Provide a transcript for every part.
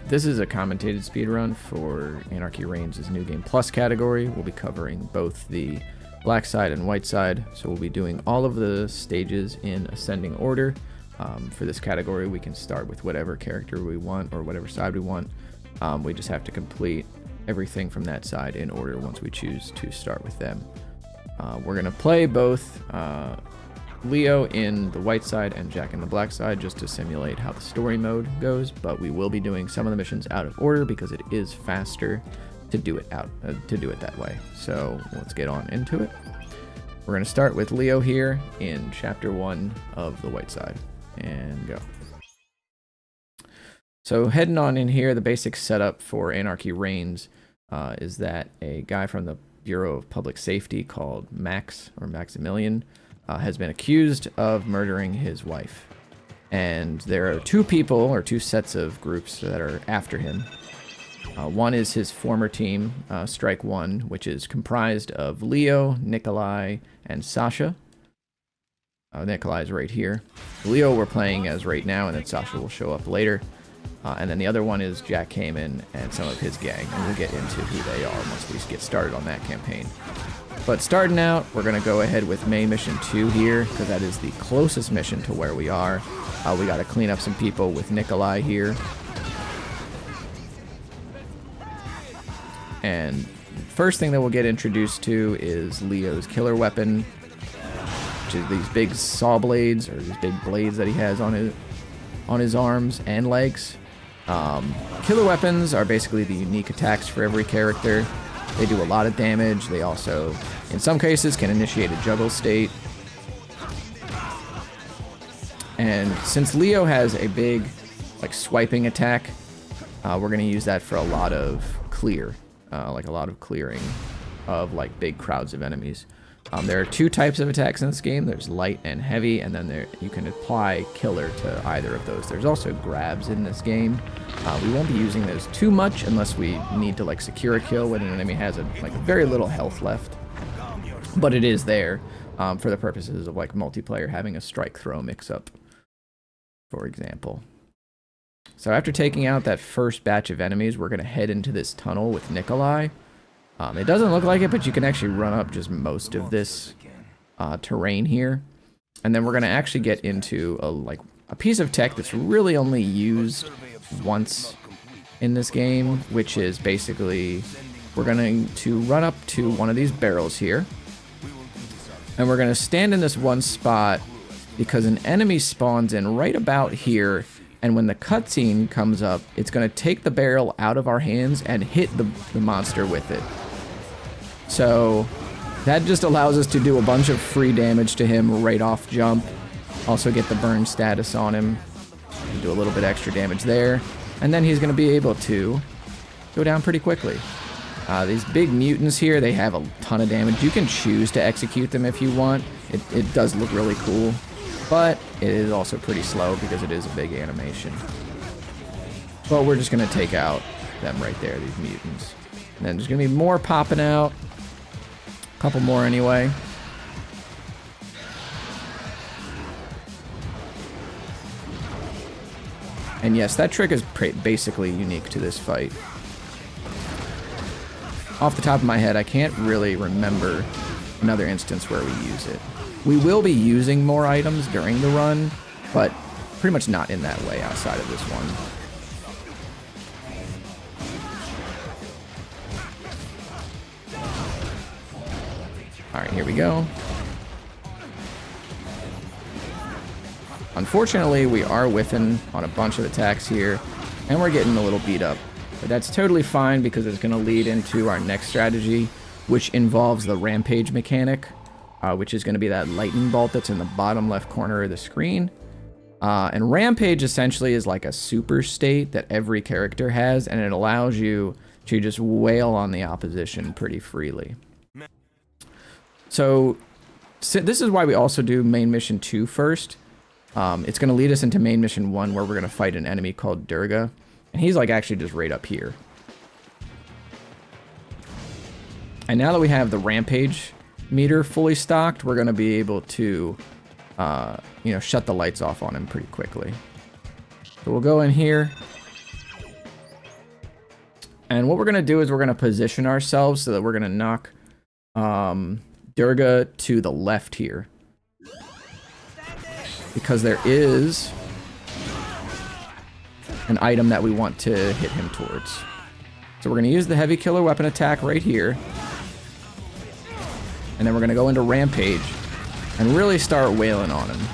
This is a commentated speedrun for Anarchy Reigns' New Game Plus category. We'll be covering both the black side and white side, so we'll be doing all of the stages in ascending order. For this category, we can start with whatever character we want or whatever side we want. We just have to complete everything from that side in order once we choose to start with them. We're going to play both Leo in the white side and Jack in the black side just to simulate how the story mode goes, but we will be doing some of the missions out of order because it is faster to do it that way. So let's get on into it. We're going to start with Leo here in chapter 1 of the white side and go. So heading on in here, the basic setup for Anarchy Reigns is that a guy from the Bureau of Public Safety called Max or Maximilian has been accused of murdering his wife. And there are two people, or two sets of groups that are after him. One is his former team, Strike One, which is comprised of Leo, Nikolai, and Sasha. Nikolai is right here. Leo we're playing as right now, and then Sasha will show up later. And then the other one is Jack Kamen and some of his gang, and we'll get into who they are once we get started on that campaign. But starting out, we're going to go ahead with main mission 2 here, because that is the closest mission to where we are. We got to clean up some people with Nikolai here. And first thing that we'll get introduced to is Leo's killer weapon, which is these big saw blades, or these big blades that he has on his arms and legs. Killer weapons are basically the unique attacks for every character. They do a lot of damage. They also, in some cases, can initiate a juggle state. And since Leo has a big, swiping attack, we're going to use that for a lot of clear, a lot of clearing of, big crowds of enemies. There are two types of attacks in this game. There's light and heavy, and then you can apply killer to either of those. There's also grabs in this game. We won't be using those too much unless we need to secure a kill when an enemy has very little health left. But it is there for the purposes of multiplayer, having a strike throw mix up, for example. So after taking out that first batch of enemies, we're going to head into this tunnel with Nikolai. It doesn't look like it, but you can actually run up just most of this terrain here. And then we're going to actually get into a piece of tech that's really only used once in this game, which is basically we're going to run up to one of these barrels here. And we're going to stand in this one spot because an enemy spawns in right about here. And when the cutscene comes up, it's going to take the barrel out of our hands and hit the monster with it. So that just allows us to do a bunch of free damage to him right off jump. Also get the burn status on him. Do a little bit extra damage there. And then he's going to be able to go down pretty quickly. These big mutants here, they have a ton of damage. You can choose to execute them if you want. It does look really cool. But it is also pretty slow because it is a big animation. But we're just going to take out them right there, these mutants. And then there's going to be more popping out. A couple more anyway. And yes, that trick is basically unique to this fight. Off the top of my head, I can't really remember another instance where we use it. We will be using more items during the run, but pretty much not in that way outside of this one. Alright, here we go. Unfortunately, we are whiffing on a bunch of attacks here, and we're getting a little beat up. But that's totally fine because it's going to lead into our next strategy, which involves the rampage mechanic, which is going to be that lightning bolt that's in the bottom left corner of the screen. And rampage essentially is like a super state that every character has, and it allows you to just wail on the opposition pretty freely. So this is why we also do main mission 2 first. It's going to lead us into main mission 1 where we're going to fight an enemy called Durga. And he's actually just right up here. And now that we have the rampage meter fully stocked, we're going to be able to, shut the lights off on him pretty quickly. So we'll go in here. And what we're going to do is we're going to position ourselves so that we're going to knock Durga to the left here. Because there is an item that we want to hit him towards. So we're going to use the heavy killer weapon attack right here. And then we're going to go into Rampage and really start wailing on him.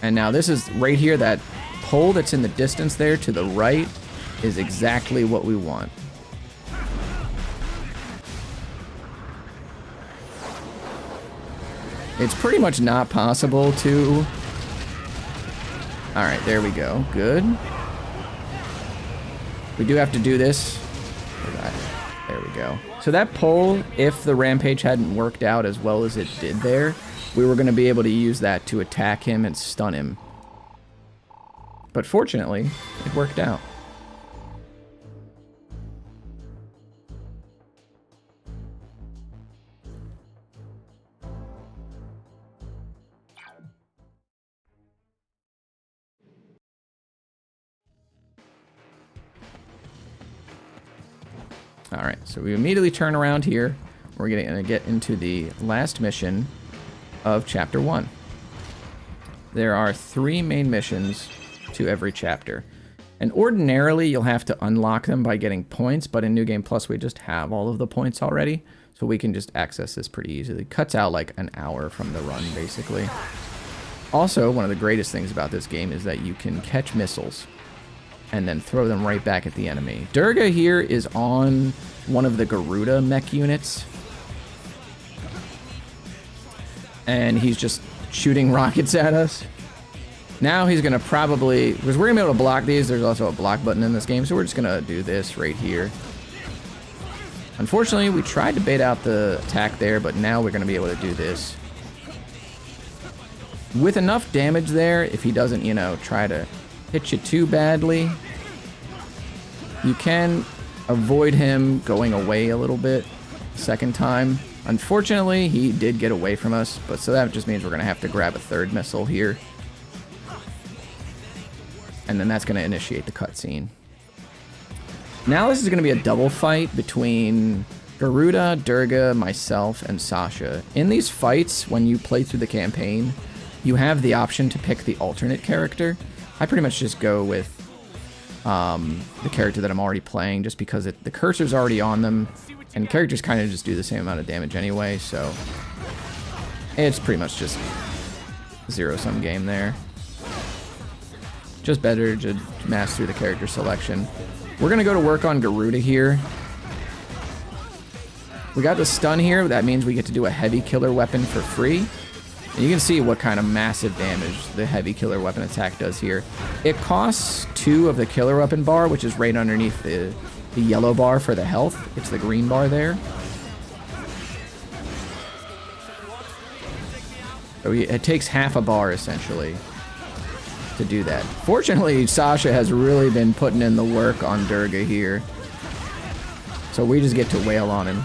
And now this is right here, that pole that's in the distance there to the right is exactly what we want. It's pretty much not possible to... Alright, there we go. Good. We do have to do this. There we go. So that pull, if the Rampage hadn't worked out as well as it did there, we were going to be able to use that to attack him and stun him. But fortunately, it worked out. Alright, so we immediately turn around here. We're going to get into the last mission of Chapter 1. There are 3 main missions to every chapter. And ordinarily, you'll have to unlock them by getting points, but in New Game Plus, we just have all of the points already, so we can just access this pretty easily. Cuts out like an hour from the run, basically. Also, one of the greatest things about this game is that you can catch missiles and then throw them right back at the enemy. Durga here is on one of the Garuda mech units. And he's just shooting rockets at us. Now he's going to probably... Because we're going to be able to block these. There's also a block button in this game, so we're just going to do this right here. Unfortunately, we tried to bait out the attack there, but now we're going to be able to do this. With enough damage there, if he doesn't, you know, try to hit you too badly, you can avoid him going away a little bit second time. Unfortunately, he did get away from us, but so that just means we're going to have to grab a third missile here. And then that's going to initiate the cutscene. Now this is going to be a double fight between Garuda, Durga, myself, and Sasha. In these fights, when you play through the campaign, you have the option to pick the alternate character. I pretty much just go with the character that I'm already playing, just because the cursor's already on them, and characters kind of just do the same amount of damage anyway, so it's pretty much just zero-sum game there. Just better to mass through the character selection. We're going to go to work on Garuda here. We got the stun here. That means we get to do a heavy killer weapon for free. And you can see what kind of massive damage the heavy killer weapon attack does here. It costs 2 of the killer weapon bar, which is right underneath the yellow bar for the health. It's the green bar there. So it takes half a bar, essentially, to do that. Fortunately, Sasha has really been putting in the work on Durga here. So we just get to wail on him.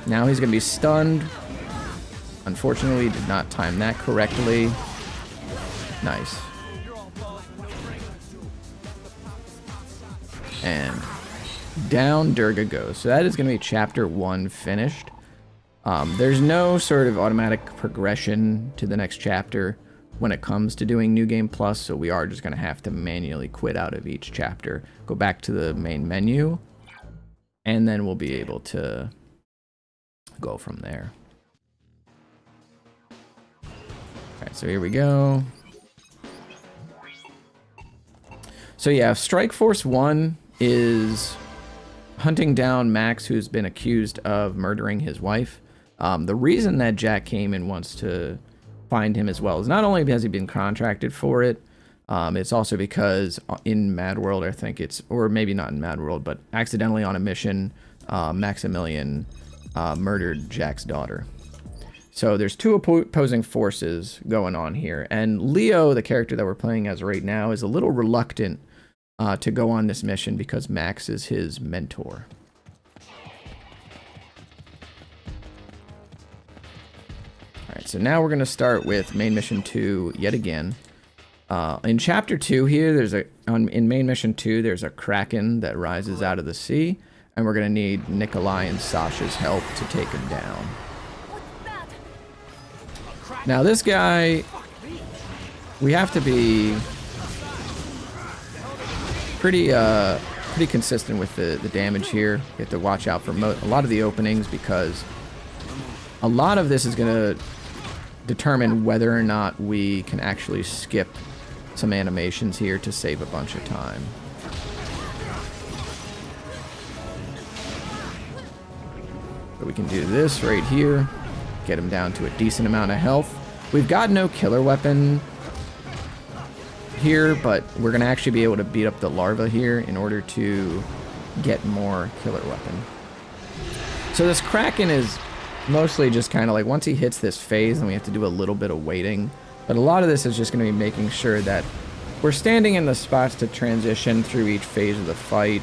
Now he's going to be stunned. Unfortunately, did not time that correctly. Nice. And down Durga goes. So that is going to be Chapter 1 finished. There's no sort of automatic progression to the next chapter when it comes to doing New Game Plus, so we are just going to have to manually quit out of each chapter, go back to the main menu, and then we'll be able to go from there. Alright, so here we go. So yeah, Strike Force 1 is hunting down Max, who's been accused of murdering his wife. The reason that Jack came and wants to find him as well is not only has he been contracted for it, it's also because in Mad World, I think it's, or maybe not in Mad World, but accidentally on a mission, Maximilian murdered Jack's daughter. So there's 2 opposing forces going on here, and Leo, the character that we're playing as right now, is a little reluctant to go on this mission because Max is his mentor. Alright, so now we're going to start with main mission 2 yet again. In Chapter 2 here, there's in main mission 2, there's a Kraken that rises out of the sea, and we're going to need Nikolai and Sasha's help to take him down. Now this guy, we have to be pretty consistent with the damage here. We have to watch out for a lot of the openings, because a lot of this is going to determine whether or not we can actually skip some animations here to save a bunch of time. But we can do this right here, get him down to a decent amount of health. We've got no killer weapon here, but we're going to actually be able to beat up the larva here in order to get more killer weapon. So this Kraken is mostly just kind of like, once he hits this phase, then we have to do a little bit of waiting. But a lot of this is just going to be making sure that we're standing in the spots to transition through each phase of the fight,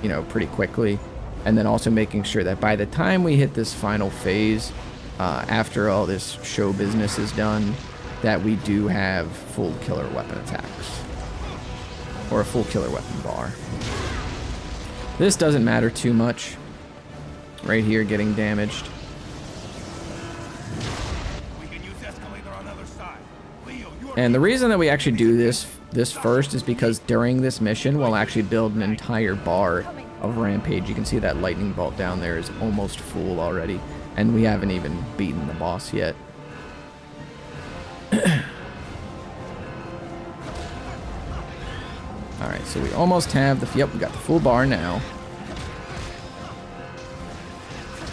you know, pretty quickly. And then also making sure that by the time we hit this final phase, after all this show business is done, that we do have full killer weapon attacks. Or a full killer weapon bar. This doesn't matter too much. Right here getting damaged. And the reason that we actually do this first is because during this mission we'll actually build an entire bar of rampage. You can see that lightning bolt down there is almost full already, and we haven't even beaten the boss yet. Alright, so we almost have the... Yep, we got the full bar now.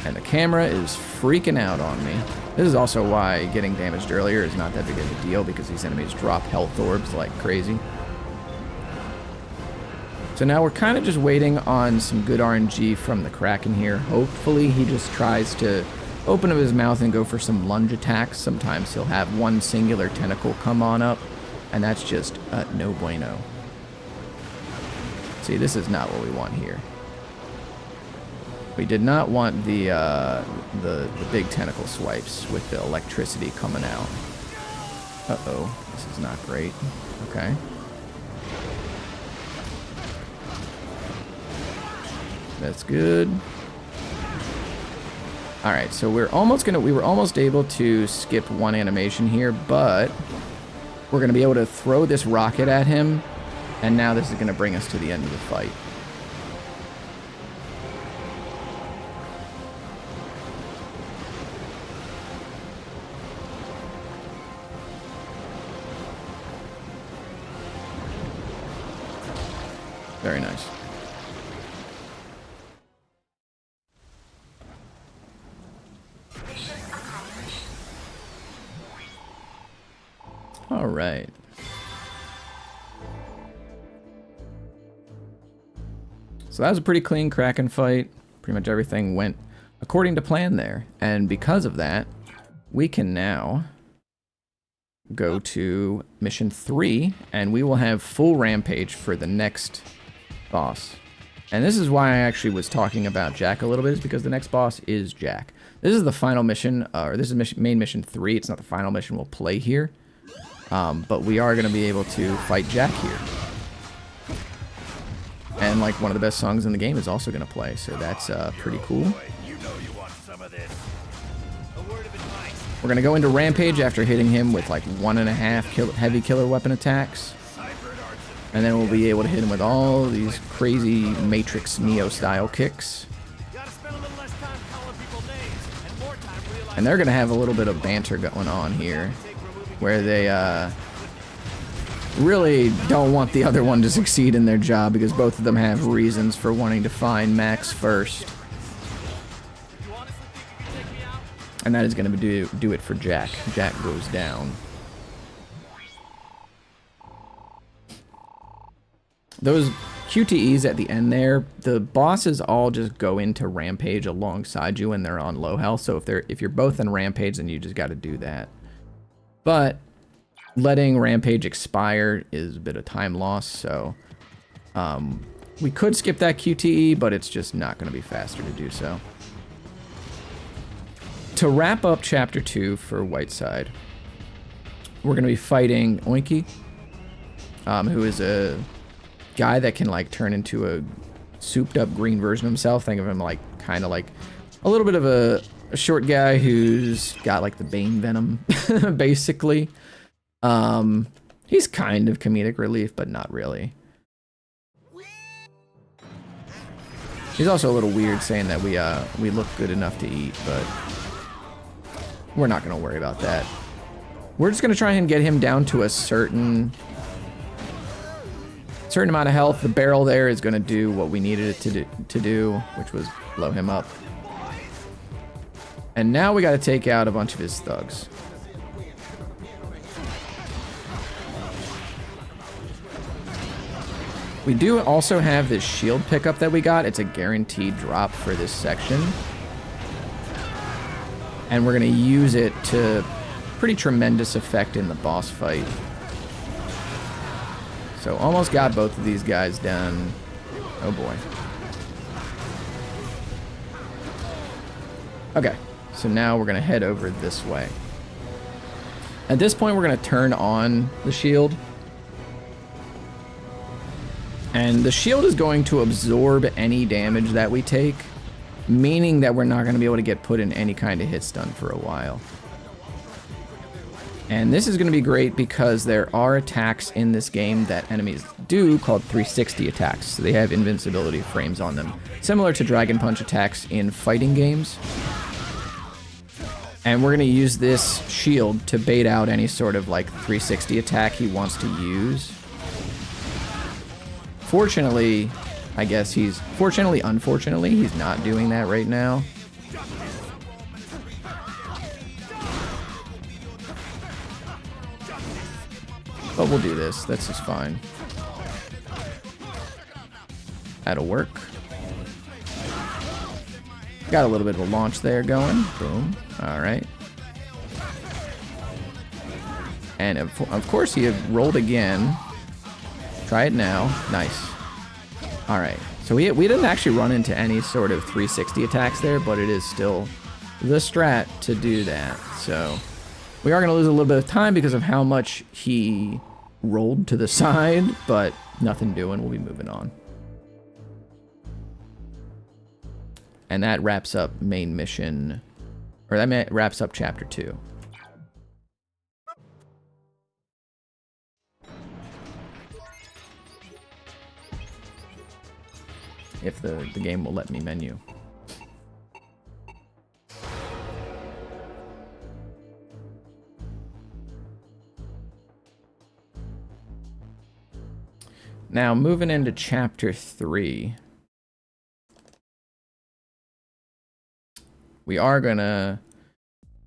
And the camera is freaking out on me. This is also why getting damaged earlier is not that big of a deal, because these enemies drop health orbs like crazy. So now we're kind of just waiting on some good RNG from the Kraken here. Hopefully he just tries to open up his mouth and go for some lunge attacks. Sometimes he'll have one singular tentacle come on up, and that's just no bueno. See, this is not what we want here. We did not want the big tentacle swipes with the electricity coming out. Uh-oh, this is not great. Okay. That's good. Alright, so we were almost able to skip one animation here, but we're gonna be able to throw this rocket at him, and now this is gonna bring us to the end of the fight. Very nice. All right. So that was a pretty clean Kraken fight. Pretty much everything went according to plan there. And because of that, we can now go to mission 3, and we will have full rampage for the next boss. And this is why I actually was talking about Jack a little bit, is because the next boss is Jack. This is the final mission, or this is main mission 3. It's not the final mission we'll play here. But we are going to be able to fight Jack here. And like one of the best songs in the game is also going to play, so that's pretty cool. We're going to go into Rampage after hitting him with like 1.5 heavy killer weapon attacks. And then we'll be able to hit him with all these crazy Matrix Neo style kicks. And they're going to have a little bit of banter going on here, where they really don't want the other one to succeed in their job, because both of them have reasons for wanting to find Max first. And that is going to do it for Jack. Jack goes down. Those QTEs at the end there, the bosses all just go into Rampage alongside you when they're on low health. So if you're both in Rampage, then you just got to do that. But letting Rampage expire is a bit of time loss, so we could skip that QTE, but it's just not going to be faster to do so. To wrap up Chapter 2 for Whiteside, we're going to be fighting Oinky, who is a guy that can like turn into a souped up green version of himself. Think of him like kind of like a little bit of a short guy who's got like the Bane venom, basically. He's kind of comedic relief, but not really. He's also a little weird saying that we look good enough to eat, but we're not gonna worry about that. We're just gonna try and get him down to a certain amount of health. The barrel there is gonna do what we needed it to do, which was blow him up. And now we gotta take out a bunch of his thugs. We do also have this shield pickup that we got. It's a guaranteed drop for this section. And we're gonna use it to pretty tremendous effect in the boss fight. So almost got both of these guys done. Oh boy. Okay, so now we're gonna head over this way. At this point, we're gonna turn on the shield. And the shield is going to absorb any damage that we take, meaning that we're not going to be able to get put in any kind of hit stun for a while. And this is going to be great because there are attacks in this game that enemies do called 360 attacks. So they have invincibility frames on them, similar to Dragon Punch attacks in fighting games. And we're going to use this shield to bait out any sort of like 360 attack he wants to use. Fortunately, I guess unfortunately, he's not doing that right now. But we'll do this. This is fine. That'll work. Got a little bit of a launch there going. Boom. All right. And of course, he rolled again. Try it now. Nice. All right. So we didn't actually run into any sort of 360 attacks there, but it is still the strat to do that. So we are going to lose a little bit of time because of how much he rolled to the side, but nothing doing. We'll be moving on. And that wraps up main mission, or that wraps up chapter 2. If the game will let me menu. Now, moving into chapter 3. We are gonna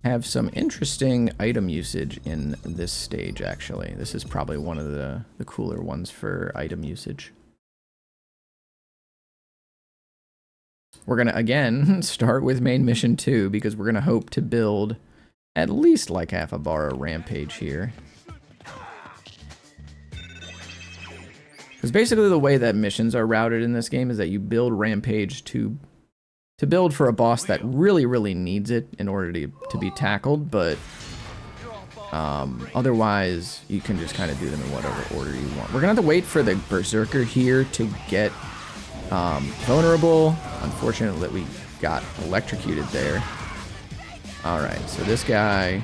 have some interesting item usage in this stage, actually. This is probably one of the cooler ones for item usage. We're going to, again, start with main mission 2, because we're going to hope to build at least like half a bar of Rampage here. Because basically the way that missions are routed in this game is that you build Rampage to build for a boss that really, really needs it in order to be tackled, but otherwise you can just kind of do them in whatever order you want. We're going to have to wait for the Berserker here to get vulnerable. Unfortunately, we got electrocuted there. Alright, so this guy...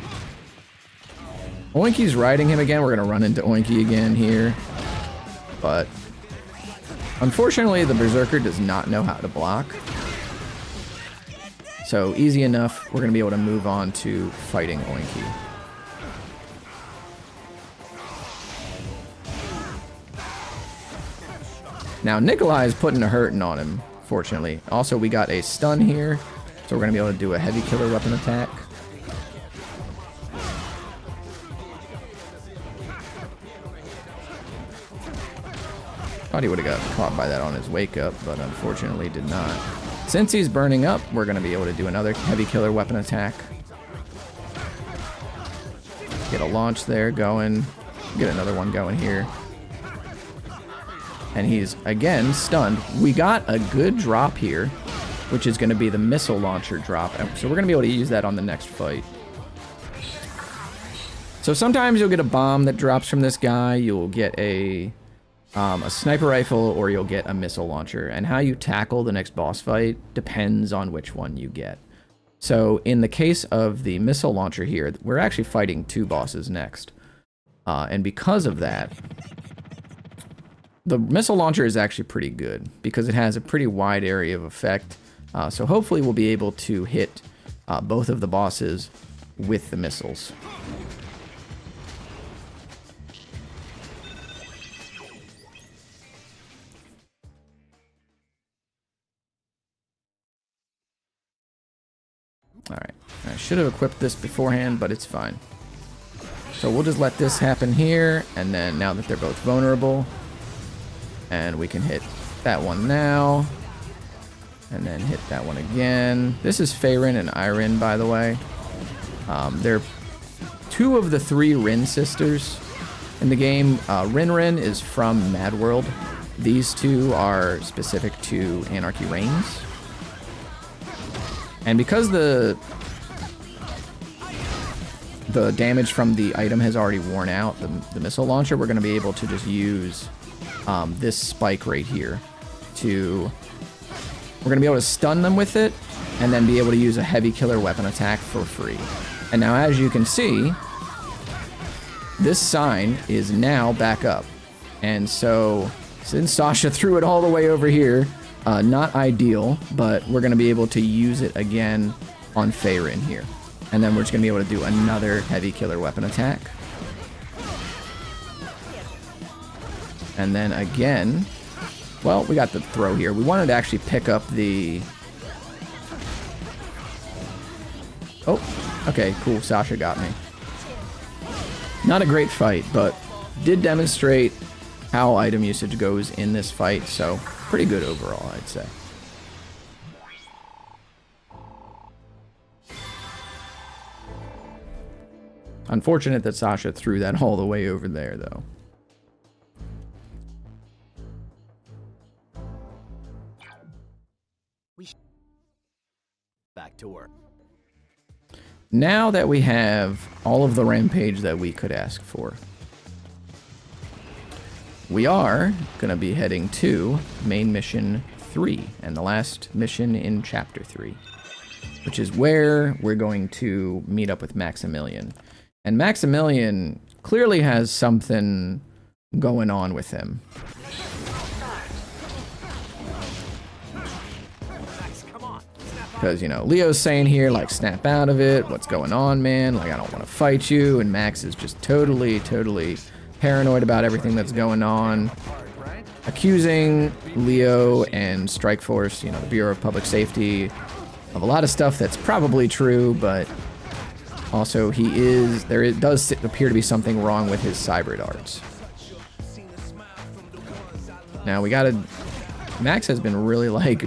Oinky's riding him again. We're going to run into Oinky again here. But unfortunately, the Berserker does not know how to block. So easy enough, we're going to be able to move on to fighting Oinky. Now, Nikolai is putting a hurting on him, fortunately. Also, we got a stun here, so we're going to be able to do a heavy killer weapon attack. Thought he would have got caught by that on his wake up, but unfortunately did not. Since he's burning up, we're going to be able to do another heavy killer weapon attack. Get a launch there going. Get another one going here. And he's, again, stunned. We got a good drop here, which is going to be the missile launcher drop. So we're going to be able to use that on the next fight. So sometimes you'll get a bomb that drops from this guy, you'll get a sniper rifle, or you'll get a missile launcher. And how you tackle the next boss fight depends on which one you get. So in the case of the missile launcher here, we're actually fighting 2 bosses next. And because of that, the missile launcher is actually pretty good because it has a pretty wide area of effect. So hopefully we'll be able to hit both of the bosses with the missiles. Alright, I should have equipped this beforehand, but it's fine. So we'll just let this happen here, and then now that they're both vulnerable, and we can hit that one now, and then hit that one again. This is Feyrin and Iryn, by the way. They're 2 of the 3 Rin sisters in the game. Rin is from Mad World. These 2 are specific to Anarchy Reigns. And because the damage from the item has already worn out, the missile launcher, we're going to be able to just use this spike right here to... We're going to be able to stun them with it, and then be able to use a heavy killer weapon attack for free. And now, as you can see, this sign is now back up. And so, since Sasha threw it all the way over here, not ideal, but we're going to be able to use it again on Feyrin here. And then we're just going to be able to do another heavy killer weapon attack. And then again, well, we got the throw here. We wanted to actually pick up the... Oh, okay, cool. Sasha got me. Not a great fight, but did demonstrate how item usage goes in this fight, so pretty good overall, I'd say. Unfortunate that Sasha threw that all the way over there, though. Back to work. Now that we have all of the rampage that we could ask for, we are going to be heading to main mission 3, and the last mission in chapter 3, which is where we're going to meet up with Maximilian. And Maximilian clearly has something going on with him. Because, you know, Leo's saying here, like, snap out of it. What's going on, man? Like, I don't want to fight you. And Max is just totally paranoid about everything that's going on. Accusing Leo and Strikeforce, you know, the Bureau of Public Safety, of a lot of stuff that's probably true, but also there does appear to be something wrong with his cyber darts. Now, Max has been really, like,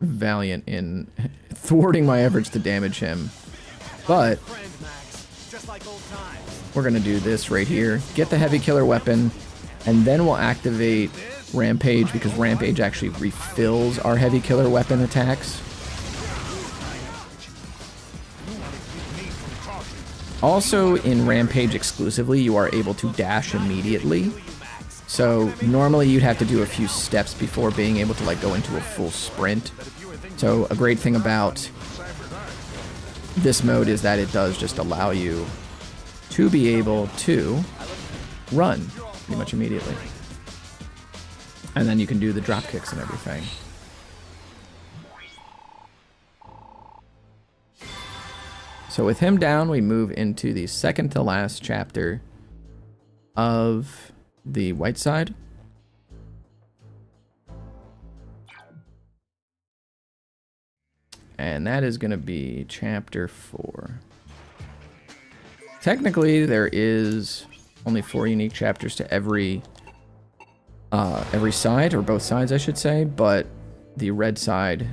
valiant in thwarting my efforts to damage him, but we're gonna do this right here, get the heavy killer weapon, and then we'll activate Rampage, because Rampage actually refills our heavy killer weapon attacks. Also, in Rampage exclusively, you are able to dash immediately. So normally you'd have to do a few steps before being able to, like, go into a full sprint. So a great thing about this mode is that it does just allow you to be able to run pretty much immediately. And then you can do the drop kicks and everything. So with him down, we move into the second to last chapter of the White Side. And that is going to be chapter 4. Technically, there is only 4 unique chapters to every side, or both sides, I should say, but the red side,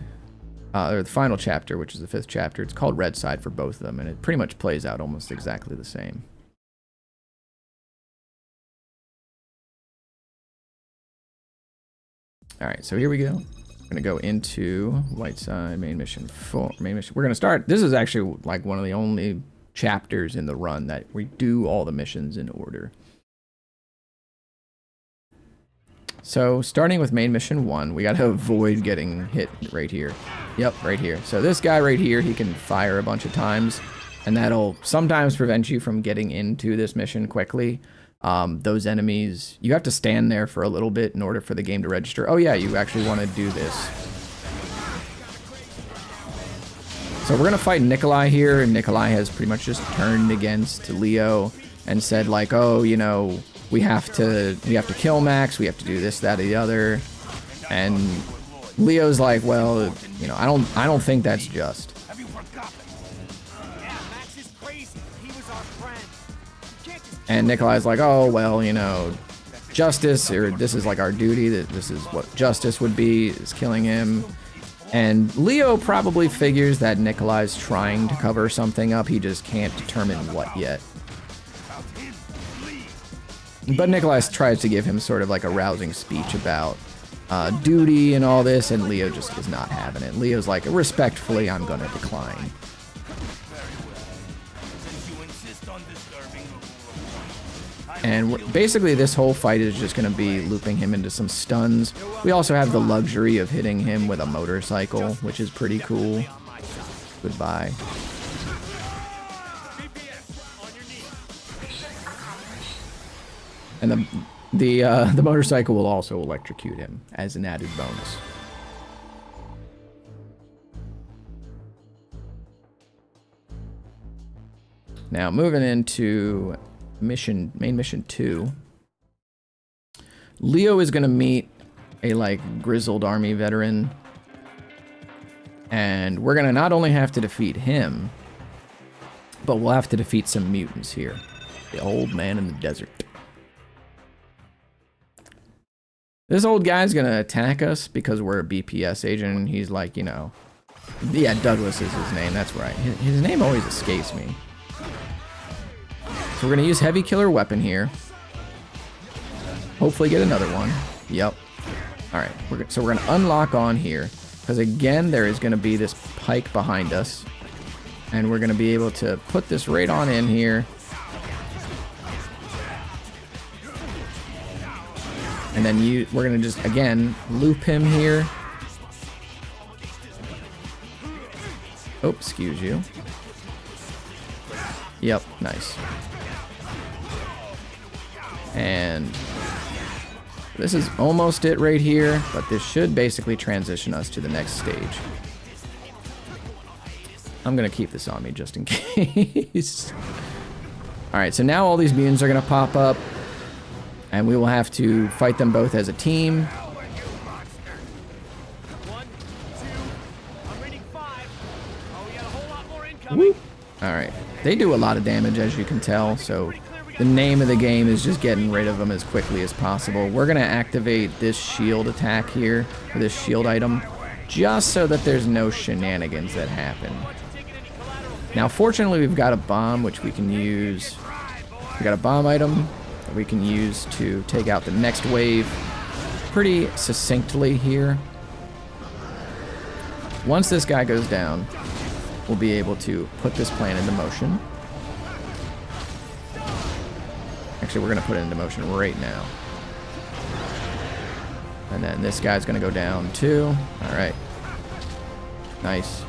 or the final chapter, which is the 5th chapter, it's called Red Side for both of them, and it pretty much plays out almost exactly the same. Alright, so here we go. We're going to go into White Side, main mission 4. We're going to start. This is actually like one of the only chapters in the run that we do all the missions in order. So starting with main mission 1, we got to avoid getting hit right here. Yep, right here. So this guy right here, he can fire a bunch of times, and that'll sometimes prevent you from getting into this mission quickly. Those enemies, you have to stand there for a little bit in order for the game to register. Oh yeah, you actually want to do this. So we're going to fight Nikolai here, and Nikolai has pretty much just turned against Leo and said like, oh, you know, we have to kill Max, we have to do this, that, or the other. And Leo's like, well, you know, I don't think that's just. And Nikolai's like, oh, well, you know, justice, or this is like our duty, that this is what justice would be, is killing him. And Leo probably figures that Nikolai's trying to cover something up, he just can't determine what yet. But Nikolai tries to give him sort of like a rousing speech about duty and all this, and Leo just is not having it. Leo's like, respectfully, I'm gonna decline. And basically this whole fight is just going to be looping him into some stuns. We also have the luxury of hitting him with a motorcycle, which is pretty cool. Goodbye. And the motorcycle will also electrocute him as an added bonus. Now moving into main mission 2, Leo is gonna meet a like grizzled army veteran, and we're gonna not only have to defeat him, but we'll have to defeat some mutants here. The old man in the desert. This old guy's gonna attack us because we're a BPS agent, and he's like, you know, yeah, Douglas is his name, that's right. His name always escapes me. So we're going to use heavy killer weapon here. Hopefully get another one. Yep. Alright, so we're going to unlock on here. Because again, there is going to be this pike behind us. And we're going to be able to put this right on in here. And then we're going to just, again, loop him here. Oh, excuse you. Yep, nice. And this is almost it right here, but this should basically transition us to the next stage. I'm gonna keep this on me just in case. Alright, so now all these mutants are gonna pop up, and we will have to fight them both as a team. Alright, they do a lot of damage, as you can tell, so the name of the game is just getting rid of them as quickly as possible. We're going to activate this shield attack here, or this shield item, just so that there's no shenanigans that happen. Now, fortunately, we've got a bomb, which we can use. We got a bomb item that we can use to take out the next wave pretty succinctly here. Once this guy goes down, we'll be able to put this plan into motion. Actually, we're going to put it into motion right now. And then this guy's going to go down too. All right. Nice.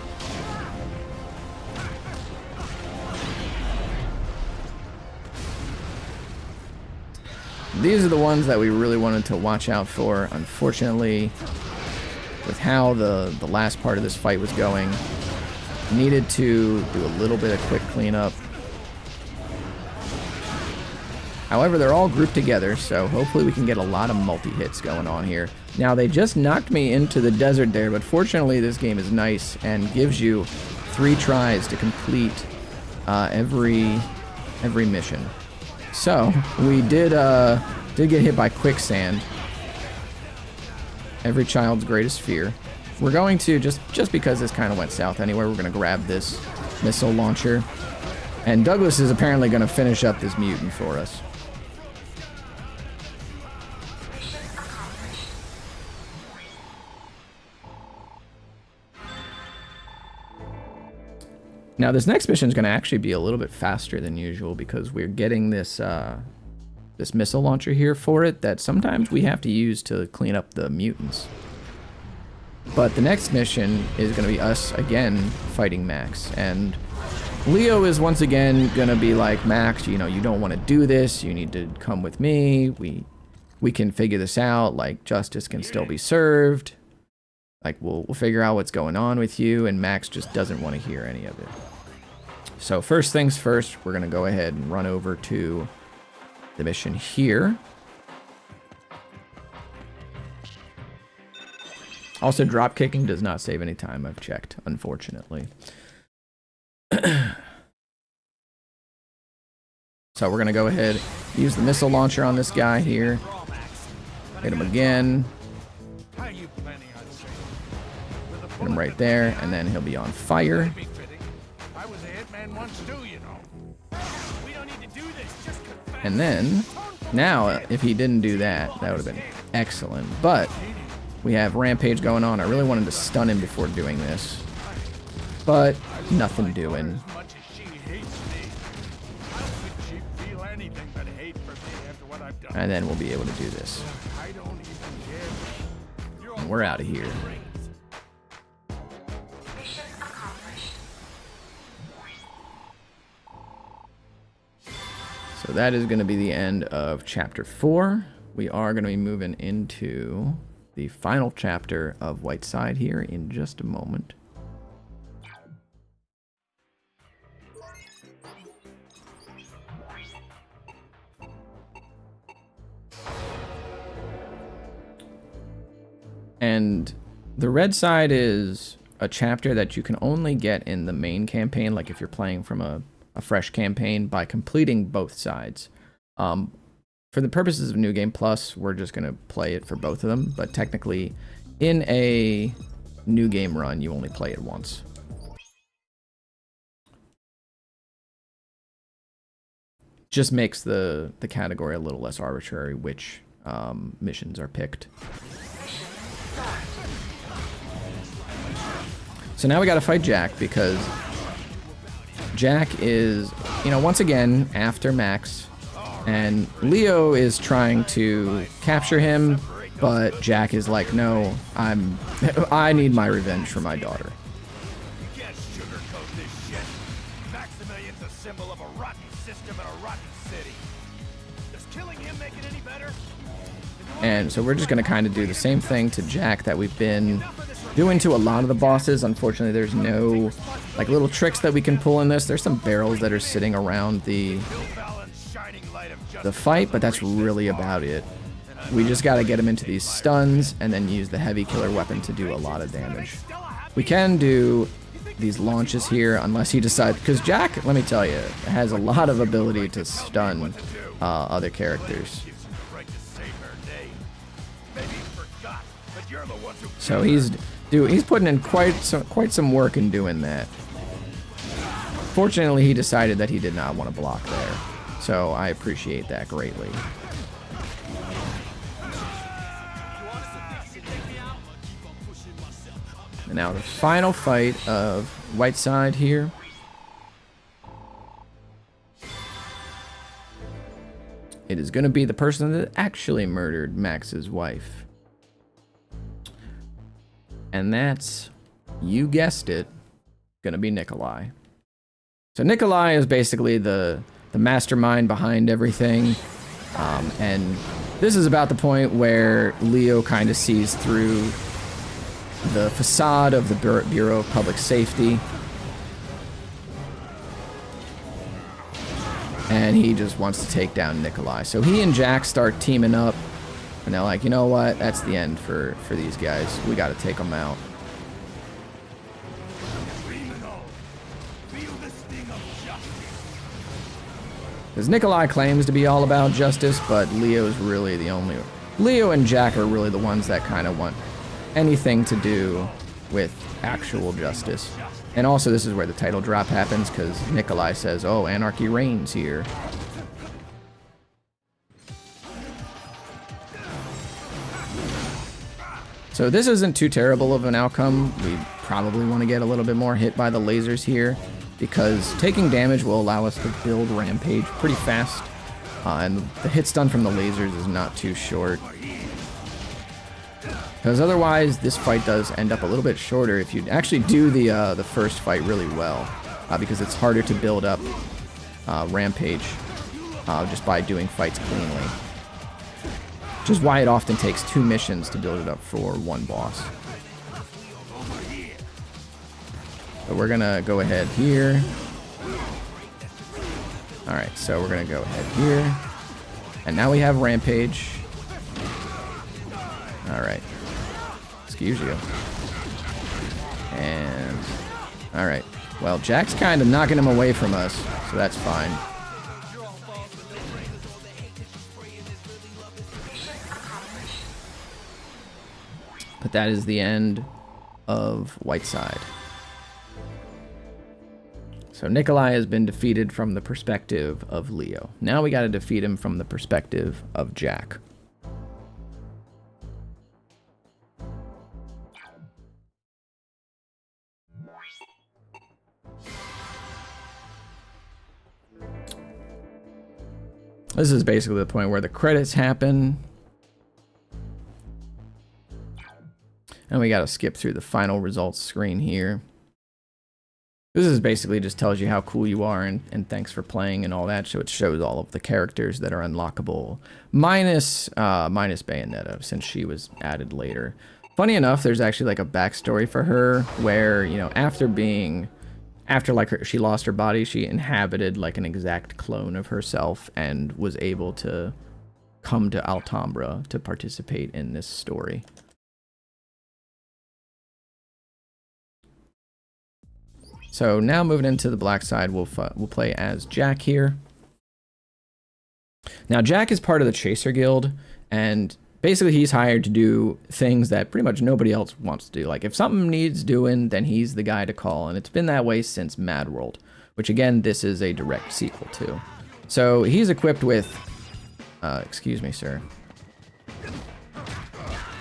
These are the ones that we really wanted to watch out for. Unfortunately, with how the last part of this fight was going, needed to do a little bit of quick cleanup. However, they're all grouped together, so hopefully we can get a lot of multi-hits going on here. Now, they just knocked me into the desert there, but fortunately this game is nice and gives you 3 tries to complete every mission. So, we did get hit by quicksand. Every child's greatest fear. We're going to, just because this kind of went south anyway, we're going to grab this missile launcher. And Douglas is apparently going to finish up this mutant for us. Now this next mission is going to actually be a little bit faster than usual because we're getting this this missile launcher here for it that sometimes we have to use to clean up the mutants. But the next mission is going to be us again fighting Max, and Leo is once again going to be like, Max, you know, you don't want to do this, you need to come with me, we can figure this out, like justice can still be served, like we'll figure out what's going on with you, and Max just doesn't want to hear any of it. So first things first, we're going to go ahead and run over to the mission here. Also, drop kicking does not save any time, I've checked, unfortunately. So we're going to go ahead, use the missile launcher on this guy here. Hit him again. Hit him right there, and then he'll be on fire. And then, now, if he didn't do that, that would have been excellent. But we have Rampage going on. I really wanted to stun him before doing this. But nothing doing. And then we'll be able to do this. And we're out of here. So that is going to be the end of chapter 4. We are going to be moving into the final chapter of Whiteside here in just a moment. And the red side is a chapter that you can only get in the main campaign, like if you're playing from a fresh campaign, by completing both sides. For the purposes of New Game Plus, we're just going to play it for both of them, but technically in a New Game run, you only play it once. Just makes the category a little less arbitrary, which missions are picked. So now we got to fight Jack, because Jack is, you know, once again after Max, and Leo is trying to capture him, but Jack is like, no, I need my revenge for my daughter. You can't sugarcoat this shit. Maximilian's a symbol of a rotten system and a rotten city. Does killing him make it any better? And so we're just going to kind of do the same thing to Jack that we've been doing to a lot of the bosses. Unfortunately, there's no like little tricks that we can pull in this. There's some barrels that are sitting around the fight, but that's really about it. We just got to get him into these stuns and then use the heavy killer weapon to do a lot of damage. We can do these launches here unless he decides, because Jack, let me tell you, has a lot of ability to stun other characters. So he's putting in quite some work in doing that. Fortunately, he decided that he did not want to block there, so I appreciate that greatly. And now the final fight of Whiteside here. It is going to be the person that actually murdered Max's wife. And that's, you guessed it, gonna be Nikolai. So Nikolai is basically the mastermind behind everything. And this is about the point where Leo kind of sees through the facade of the Bureau of Public Safety. And he just wants to take down Nikolai. So he and Jack start teaming up. And they're like, you know what? That's the end for these guys. We got to take them out. Because Nikolai claims to be all about justice, but Leo's really the only... Leo and Jack are really the ones that kind of want anything to do with actual justice. And also, this is where the title drop happens, because Nikolai says, oh, Anarchy reigns here. So this isn't too terrible of an outcome. We probably want to get a little bit more hit by the lasers here, because taking damage will allow us to build Rampage pretty fast, and the hit stun from the lasers is not too short. Because otherwise, this fight does end up a little bit shorter if you actually do the first fight really well, because it's harder to build up Rampage just by doing fights cleanly. Which is why it often takes 2 missions to build it up for 1 boss. So we're gonna go ahead here. Alright, so we're gonna go ahead here. And now we have Rampage. Alright. Excuse you. And... Alright. Well, Jack's kind of knocking him away from us, so that's fine. But that is the end of Whiteside. So Nikolai has been defeated from the perspective of Leo. Now we gotta defeat him from the perspective of Jack. This is basically the point where the credits happen. And we gotta skip through the final results screen here. This is basically just tells you how cool you are and thanks for playing and all that. So it shows all of the characters that are unlockable. Minus Bayonetta, since she was added later. Funny enough, there's actually like a backstory for her where, you know, after she lost her body, she inhabited like an exact clone of herself and was able to come to Alhambra to participate in this story. So now moving into the black side, we'll play as Jack here. Now Jack is part of the Chaser Guild, and basically he's hired to do things that pretty much nobody else wants to do. Like if something needs doing, then he's the guy to call, and it's been that way since Mad World, which again, this is a direct sequel to. So he's equipped with, excuse me, sir.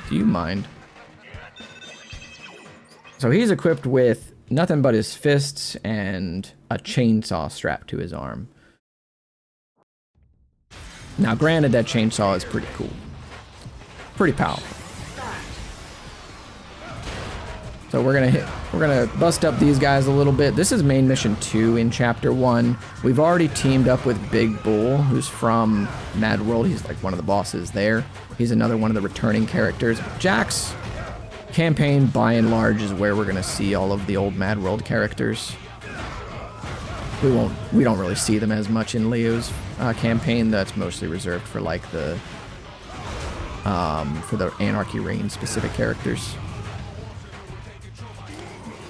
Do you mind? So he's equipped with nothing but his fists and a chainsaw strapped to his arm. Now, granted, that chainsaw is pretty cool. Pretty powerful. So we're gonna bust up these guys a little bit. This is main mission 2 in chapter 1. We've already teamed up with Big Bull, who's from Mad World. He's like one of the bosses there. He's another one of the returning characters. Jack's campaign, by and large, is where we're gonna see all of the old Mad World characters. We don't really see them as much in Leo's campaign. That's mostly reserved for like the Anarchy Reign specific characters.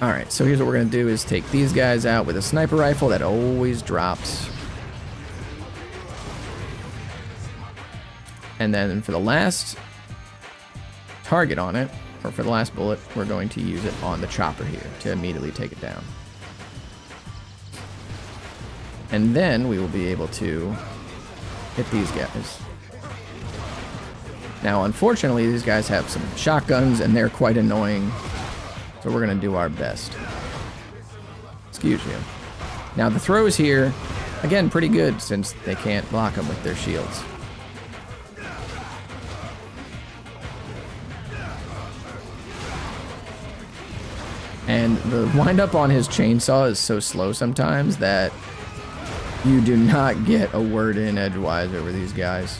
All right, so here's what we're gonna do: is take these guys out with a sniper rifle that always drops, and then for the last target on it, or for the last bullet, we're going to use it on the chopper here to immediately take it down. And then we will be able to hit these guys. Now, unfortunately, these guys have some shotguns and they're quite annoying, so we're gonna do our best. Excuse you. Now, the throws here, again, pretty good since they can't block them with their shields. And the wind-up on his chainsaw is so slow sometimes that you do not get a word in edgewise over these guys.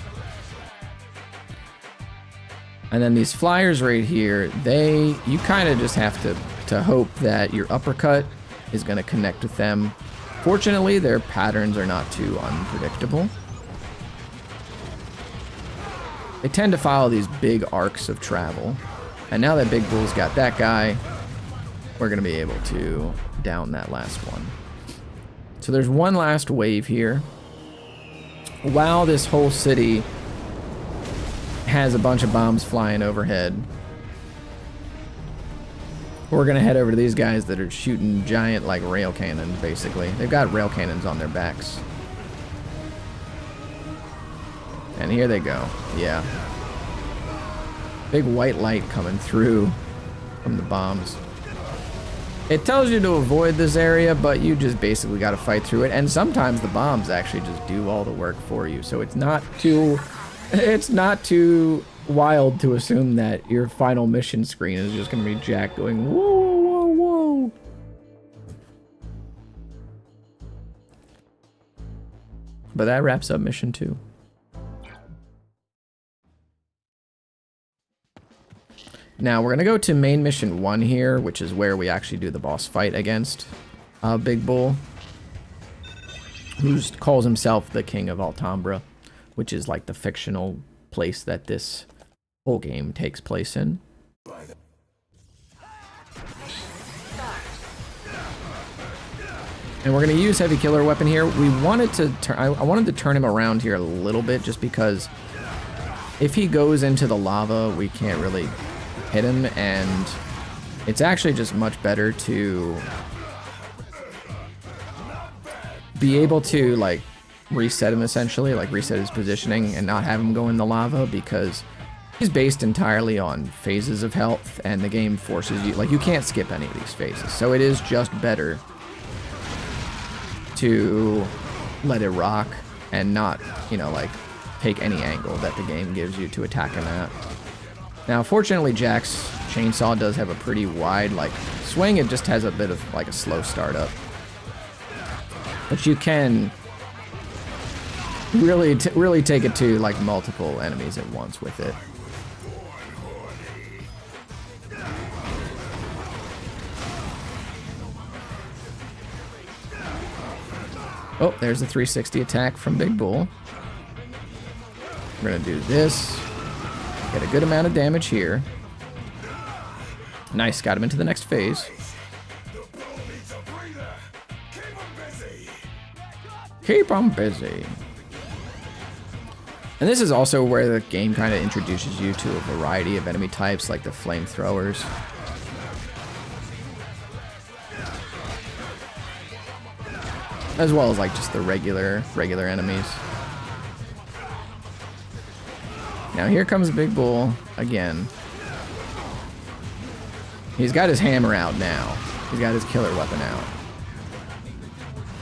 And then these flyers right here, you kind of just have to hope that your uppercut is going to connect with them. Fortunately, their patterns are not too unpredictable. They tend to follow these big arcs of travel. And now that Big Bull's got that guy, we're going to be able to down that last one. So there's one last wave here. While this whole city has a bunch of bombs flying overhead, we're going to head over to these guys that are shooting giant, like, rail cannons, basically. They've got rail cannons on their backs. And here they go. Yeah. Big white light coming through from the bombs. It tells you to avoid this area, but you just basically got to fight through it. And sometimes the bombs actually just do all the work for you. So it's not too wild to assume that your final mission screen is just going to be Jack going, whoa, whoa, whoa. But that wraps up mission 2. Now we're gonna go to main mission 1 here, which is where we actually do the boss fight against Big Bull, who calls himself the King of Alhambra, which is like the fictional place that this whole game takes place in. And we're gonna use heavy killer weapon here. We wanted to turn, I wanted to turn him around here a little bit, just because if he goes into the lava, we can't really hit him, and it's actually just much better to be able to like reset him, essentially, like reset his positioning and not have him go in the lava, because he's based entirely on phases of health, and the game forces you, like, you can't skip any of these phases, so it is just better to let it rock and not, you know, like take any angle that the game gives you to attack him at. Now, fortunately, Jack's chainsaw does have a pretty wide, like, swing. It just has a bit of, like, a slow startup. But you can really take it to, like, multiple enemies at once with it. Oh, there's a 360 attack from Big Bull. We're gonna do this. Get a good amount of damage here. Nice, got him into the next phase. Keep him busy. And this is also where the game kind of introduces you to a variety of enemy types, like the flamethrowers. As well as like just the regular enemies. Now here comes Big Bull again. He's got his hammer out now. He's got his killer weapon out.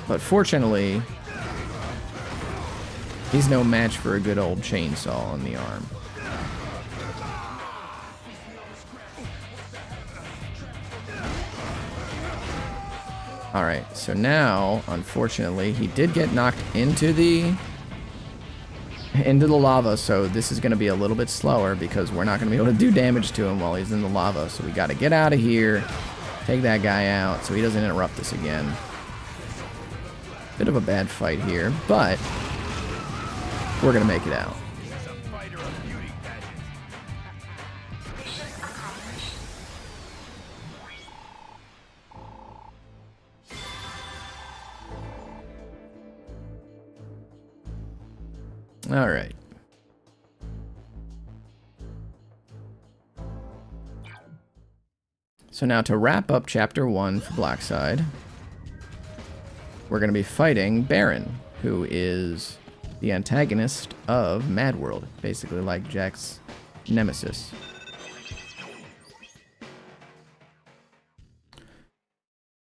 But fortunately, he's no match for a good old chainsaw on the arm. Alright, so now, unfortunately, he did get knocked into the lava, so this is going to be a little bit slower because we're not going to be able to do damage to him while he's in the lava. So we got to get out of here, take that guy out so he doesn't interrupt us again. Bit of a bad fight here, but we're going to make it out. All right. So now to wrap up Chapter 1 for Blackside, we're going to be fighting Baron, who is the antagonist of Mad World, basically like Jack's nemesis.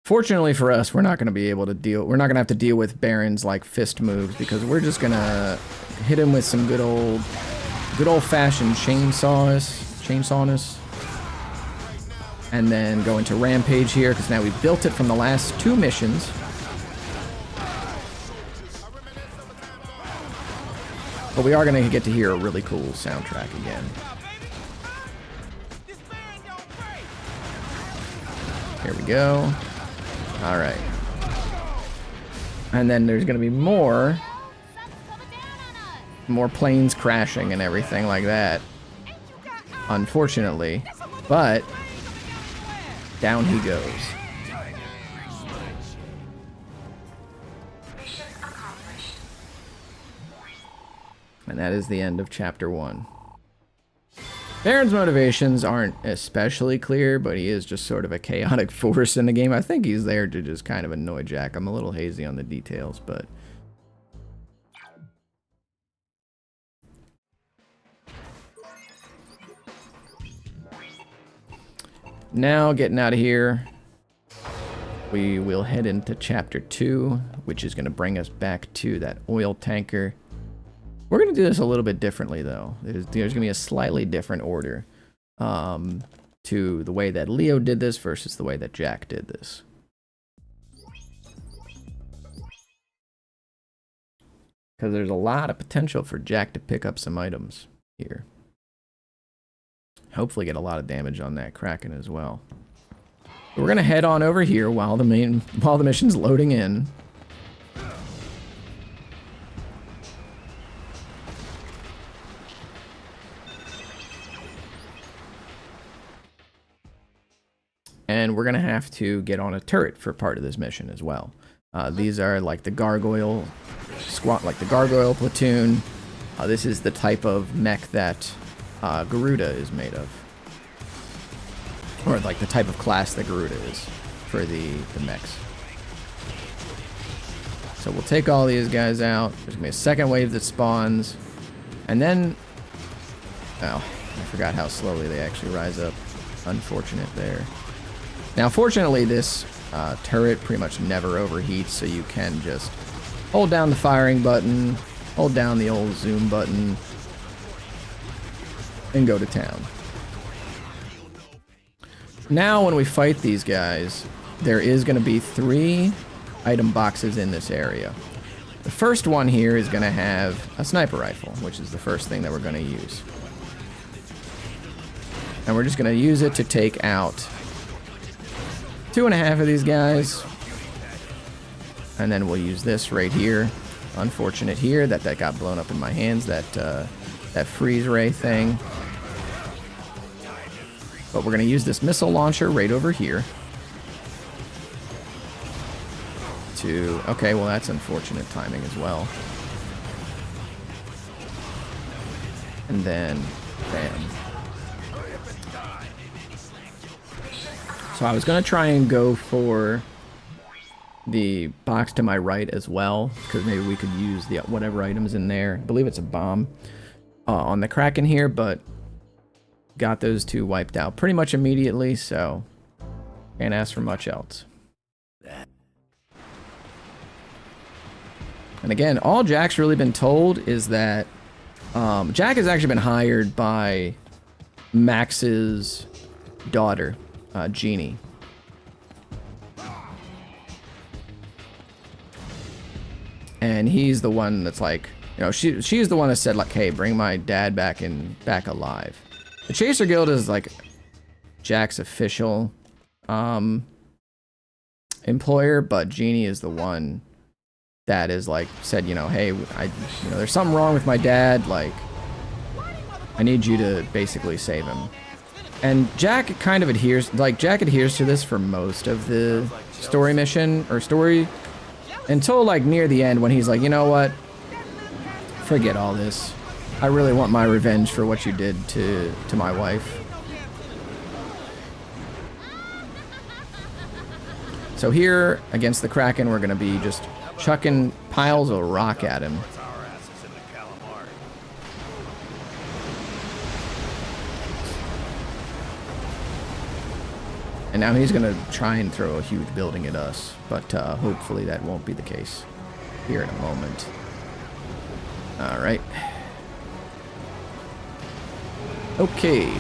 Fortunately for us, we're not going to be able to deal. We're not going to have to deal with Baron's like fist moves, because we're just going to hit him with some good old-fashioned chainsawness, and then go into Rampage here, because now we've built it from the last 2 missions. But we are going to get to hear a really cool soundtrack again. Here we go. Alright. And then there's going to be more planes crashing and everything like that. Unfortunately. But down he goes. And that is the end of Chapter 1. Baron's motivations aren't especially clear, but he is just sort of a chaotic force in the game. I think he's there to just kind of annoy Jack. I'm a little hazy on the details, but... Now, getting out of here. we will head into chapter 2, which is going to bring us back to that oil tanker. We're going to do this a little bit differently, though. There's going to be a slightly different order to the way that Leo did this versus the way that Jack did this. Because there's a lot of potential for Jack to pick up some items here. Hopefully get a lot of damage on that Kraken as well. We're going to head on over here while the mission's loading in. And we're going to have to get on a turret for part of this mission as well. These are like the gargoyle squad, like the gargoyle platoon. This is the type of mech that Garuda is made of. Or like the type of class that Garuda is for the mechs. So we'll take all these guys out. There's going to be a second wave that spawns. And then... Oh, I forgot how slowly they actually rise up. Unfortunate there. Now, fortunately, this turret pretty much never overheats, so you can just hold down the firing button, hold down the old zoom button, and go to town. Now, when we fight these guys, there is going to be 3 item boxes in this area. The first one here is going to have a sniper rifle, which is the first thing that we're going to use. And we're just going to use it to take out 2.5 of these guys. And then we'll use this right here. Unfortunate here that got blown up in my hands, that freeze ray thing. But we're going to use this missile launcher right over here. Okay, well that's unfortunate timing as well. And then, bam. So I was going to try and go for the box to my right as well, because maybe we could use the whatever items in there. I believe it's a bomb on the Kraken here, but got those 2 wiped out pretty much immediately, so can't ask for much else. And again, all Jack's really been told is that Jack has actually been hired by Max's daughter, Jeannie. And he's the one that's like, you know, she's the one that said like, hey, bring my dad back alive. The Chaser Guild is like Jack's official employer, but Jeannie is the one that is like said, you know, hey, there's something wrong with my dad, like I need you to basically save him. And Jack kind of adheres to this for most of the story mission or story until like near the end when he's like, you know what? Forget all this. I really want my revenge for what you did to my wife. So here against the Kraken, we're going to be just chucking piles of rock at him. And now he's going to try and throw a huge building at us, but hopefully that won't be the case here in a moment. All right. Okay.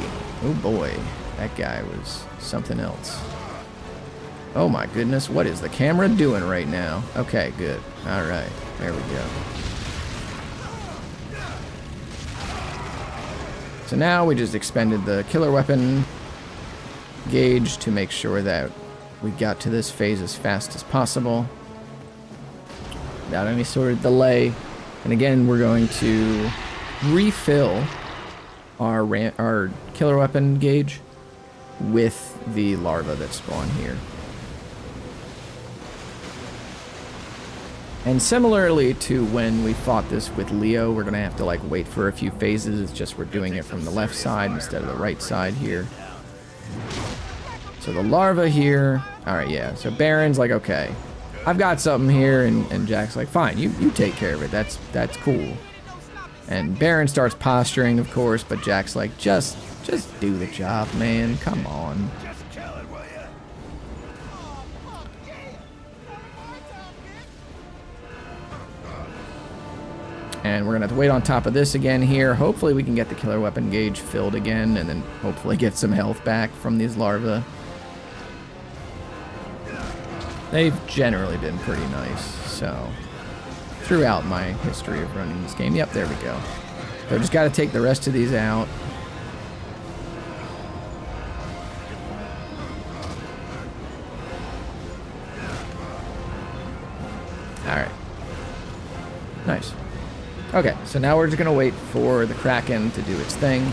Oh boy, that guy was something else. Oh my goodness, what is the camera doing right now? Okay, good. All right, there we go. So now we just expended the killer weapon gauge to make sure that we got to this phase as fast as possible without any sort of delay. And again, we're going to refill our killer weapon gauge with the larva that spawn here. And similarly to when we fought this with Leo, we're gonna have to like wait for a few phases. It's just we're doing it from the left side instead of the right side here. So the larva here, all right, yeah. So Baron's like, okay, I've got something here, and Jack's like, fine, you take care of it. That's cool. And Baron starts posturing, of course, but Jack's like, just do the job, man. Come on. And we're going to have to wait on top of this again here. Hopefully we can get the killer weapon gauge filled again, and then hopefully get some health back from these larvae. They've generally been pretty nice, so throughout my history of running this game. Yep, there we go. So just got to take the rest of these out. Alright. Nice. Okay, so now we're just going to wait for the Kraken to do its thing.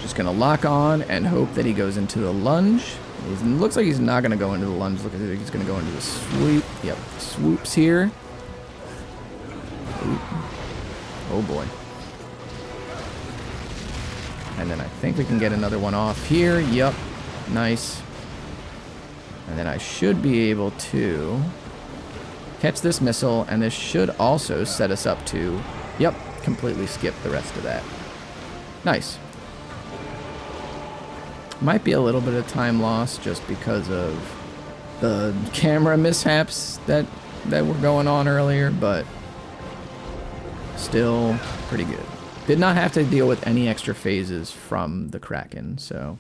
Just going to lock on and hope that he goes into the lunge. It looks like he's not going to go into the lunge. Look at it. He's going to go into the swoop. Yep, swoops here. Ooh. Oh boy. And then I think we can get another one off here. Yep, nice. And then I should be able to catch this missile, and this should also set us up to, yep, completely skip the rest of that. Nice. Might be a little bit of time loss just because of the camera mishaps that were going on earlier, but still pretty good. Did not have to deal with any extra phases from the Kraken, so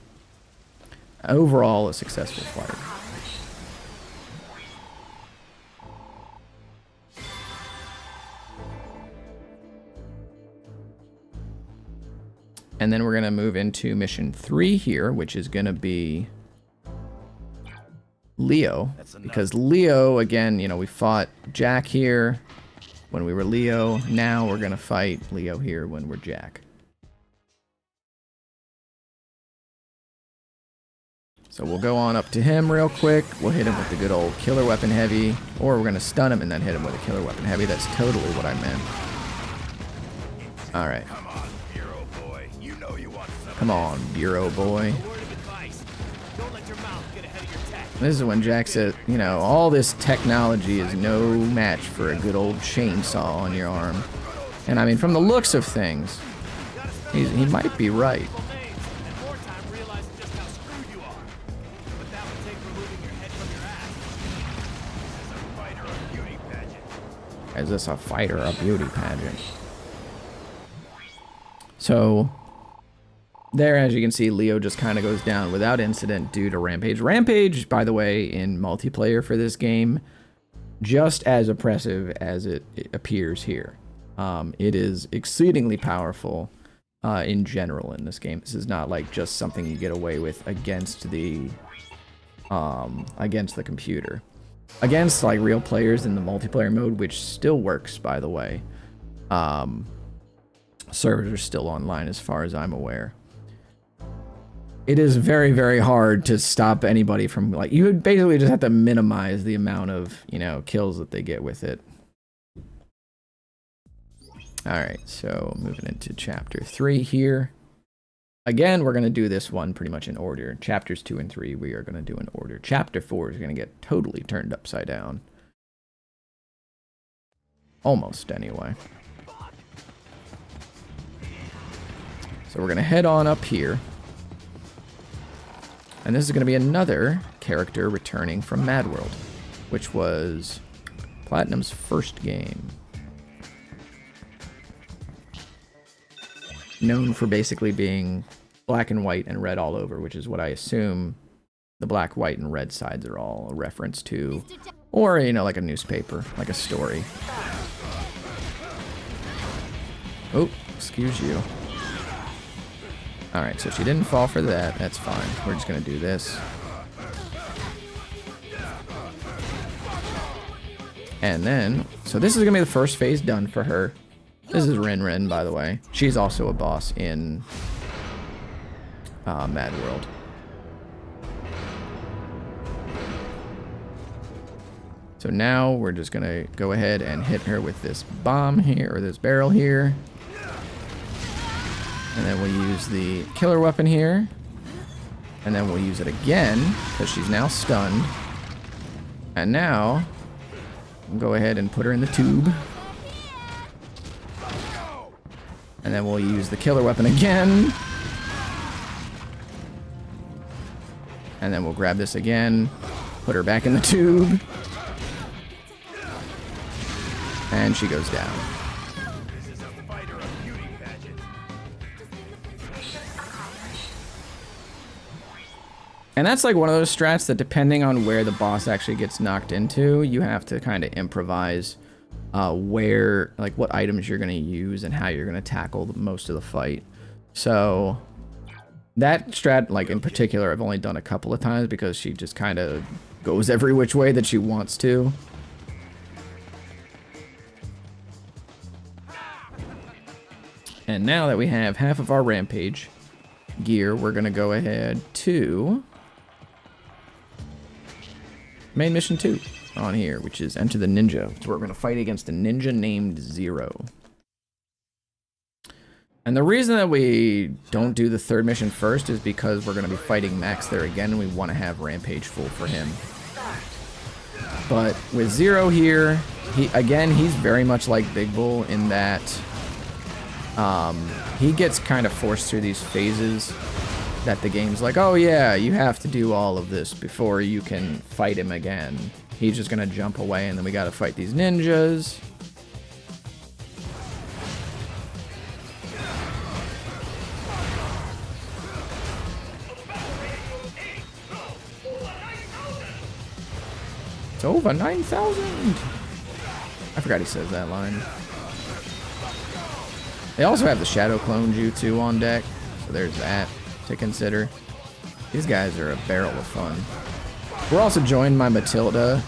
overall a successful flight. And then we're going to move into mission 3 here, which is going to be Leo. Because Leo, again, you know, we fought Jack here when we were Leo. Now we're going to fight Leo here when we're Jack. So we'll go on up to him real quick. We'll hit him with the good old killer weapon heavy. Or we're going to stun him and then hit him with a killer weapon heavy. That's totally what I meant. Alright. Come on, Bureau boy. This is when Jack said, you know, all this technology is no match for a good old chainsaw on your arm. And I mean, from the looks of things, he might be right. Is this a fight or a beauty pageant? So there, as you can see, Leo just kind of goes down without incident due to Rampage. Rampage, by the way, in multiplayer for this game, just as oppressive as it appears here. It is exceedingly powerful in general in this game. This is not like just something you get away with against the computer. Against like real players in the multiplayer mode, which still works, by the way. Servers are still online as far as I'm aware. It is very, very hard to stop anybody from, like, you would basically just have to minimize the amount of, you know, kills that they get with it. Alright, so moving into chapter 3 here. Again, we're going to do this one pretty much in order. Chapters 2 and 3 we are going to do in order. Chapter 4 is going to get totally turned upside down. Almost, anyway. So we're going to head on up here. And this is going to be another character returning from Mad World, which was Platinum's first game. Known for basically being black and white and red all over, which is what I assume the black, white, and red sides are all a reference to. Or, you know, like a newspaper, like a story. Oh, excuse you. Alright, so she didn't fall for that. That's fine. We're just going to do this. And then, so this is going to be the first phase done for her. This is Rin Rin, by the way. She's also a boss in Mad World. So now we're just going to go ahead and hit her with this bomb here, or this barrel here. And then we'll use the killer weapon here. And then we'll use it again, because she's now stunned. And now, we'll go ahead and put her in the tube. And then we'll use the killer weapon again. And then we'll grab this again, put her back in the tube. And she goes down. This is a fight or a beauty pageant. And that's like one of those strats that depending on where the boss actually gets knocked into, you have to kind of improvise where, like what items you're going to use and how you're going to tackle most of the fight. So that strat, like in particular, I've only done a couple of times because she just kind of goes every which way that she wants to. And now that we have half of our rampage gear, we're going to go ahead to main mission 2 on here, which is Enter the Ninja. So we're going to fight against a ninja named Zero. And the reason that we don't do the third mission first is because we're going to be fighting Max there again, and we want to have Rampage full for him. But with Zero here, he's very much like Big Bull in that he gets kind of forced through these phases that the game's like, oh yeah, you have to do all of this before you can fight him again. He's just going to jump away, and then we got to fight these ninjas. It's over 9,000. I forgot he says that line. They also have the Shadow Clone Jutsu on deck, so there's that to consider. These guys are a barrel of fun. We're also joined by Matilda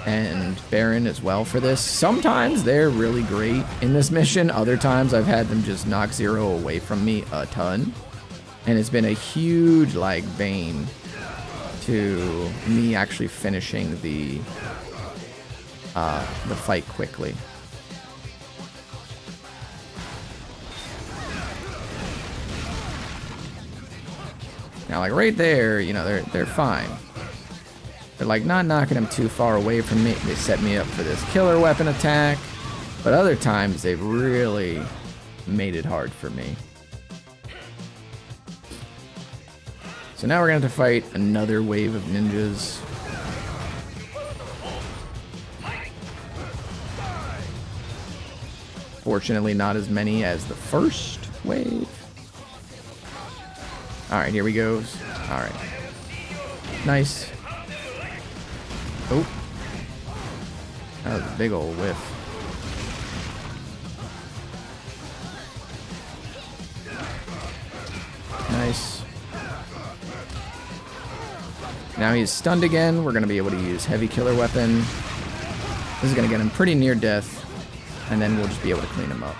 and Baron as well for this. Sometimes they're really great in this mission. Other times I've had them just knock Zero away from me a ton. And it's been a huge, like, bane to me actually finishing the fight quickly. Now, like right there, you know, they're fine. They're like not knocking him too far away from me. They set me up for this killer weapon attack, but other times they've really made it hard for me. So now we're gonna have to fight another wave of ninjas. Fortunately, not as many as the first wave. Alright, here we go. Alright. Nice. Oh. That was a big old whiff. Nice. Now he's stunned again. We're going to be able to use heavy killer weapon. This is going to get him pretty near death. And then we'll just be able to clean him up.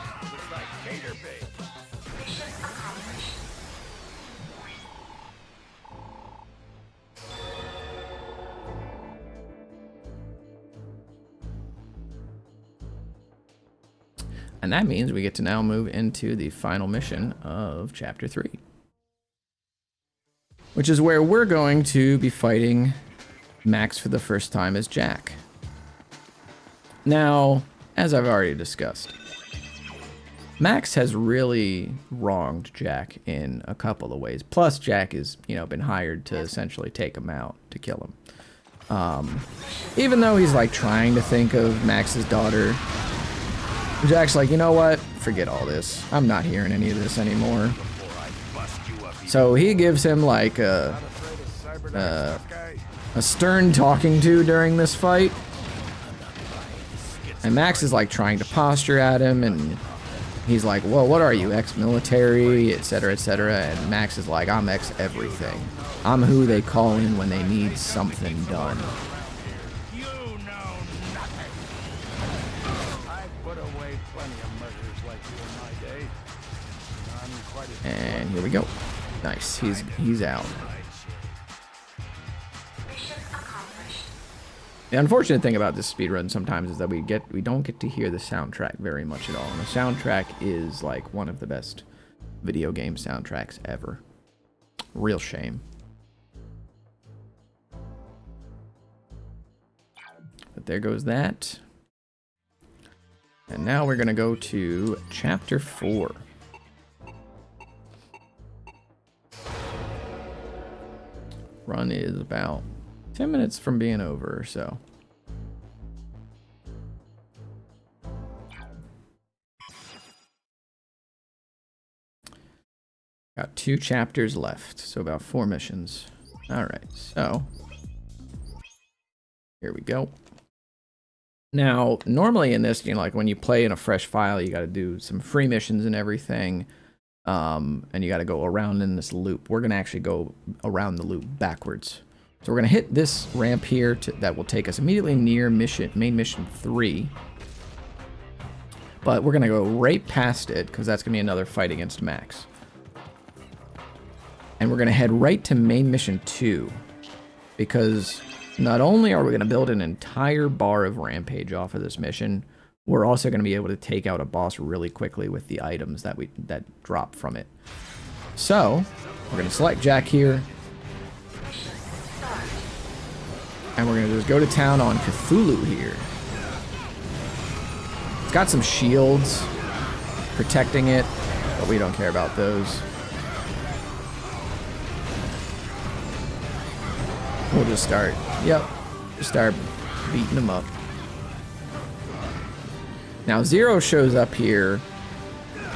And that means we get to now move into the final mission of Chapter 3. Which is where we're going to be fighting Max for the first time as Jack. Now, as I've already discussed, Max has really wronged Jack in a couple of ways. Plus, Jack has, you know, been hired to essentially take him out, to kill him. Even though he's like trying to think of Max's daughter, Jack's like, you know what? Forget all this. I'm not hearing any of this anymore. So he gives him like a stern talking to during this fight. And Max is like trying to posture at him, and he's like, well, what are you, ex-military, etc., etc. And Max is like, I'm ex-everything. I'm who they call in when they need something done. And here we go. Nice. He's out. The unfortunate thing about this speedrun sometimes is that we don't get to hear the soundtrack very much at all. And the soundtrack is like one of the best video game soundtracks ever. Real shame. But there goes that. And now we're gonna go to Chapter 4. Run is about 10 minutes from being over or so. 2 chapters left, so about 4 missions. Alright, so here we go. Now, normally in this, you know, like when you play in a fresh file, you got to do some free missions and everything, and you got to go around in this loop. We're going to actually go around the loop backwards. So we're going to hit this ramp here that will take us immediately near main mission 3. But we're going to go right past it, because that's going to be another fight against Max. And we're going to head right to main mission 2, because not only are we going to build an entire bar of rampage off of this mission, we're also going to be able to take out a boss really quickly with the items that drop from it. So we're going to select Jack here, and we're going to just go to town on Cthulhu here. It's got some shields protecting it, but we don't care about those. We'll just start beating them up. Now Zero shows up here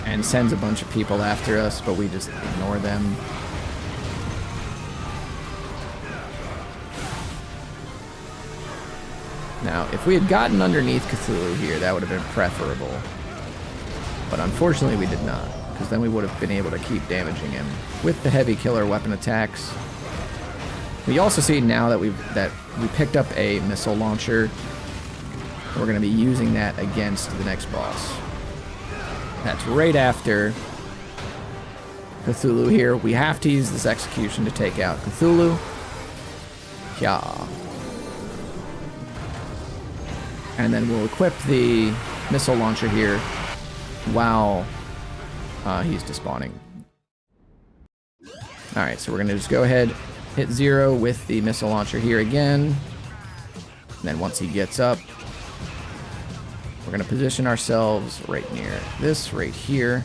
and sends a bunch of people after us, but we just ignore them. Now, if we had gotten underneath Cthulhu here, that would have been preferable. But unfortunately we did not, because then we would have been able to keep damaging him with the heavy killer weapon attacks. We also see now that we picked up a missile launcher. We're going to be using that against the next boss. That's right after Cthulhu here. We have to use this execution to take out Cthulhu. Yeah. And then we'll equip the missile launcher here while he's despawning. Alright, so we're going to just go ahead, hit Zero with the missile launcher here again. And then once he gets up, we're going to position ourselves right near this right here.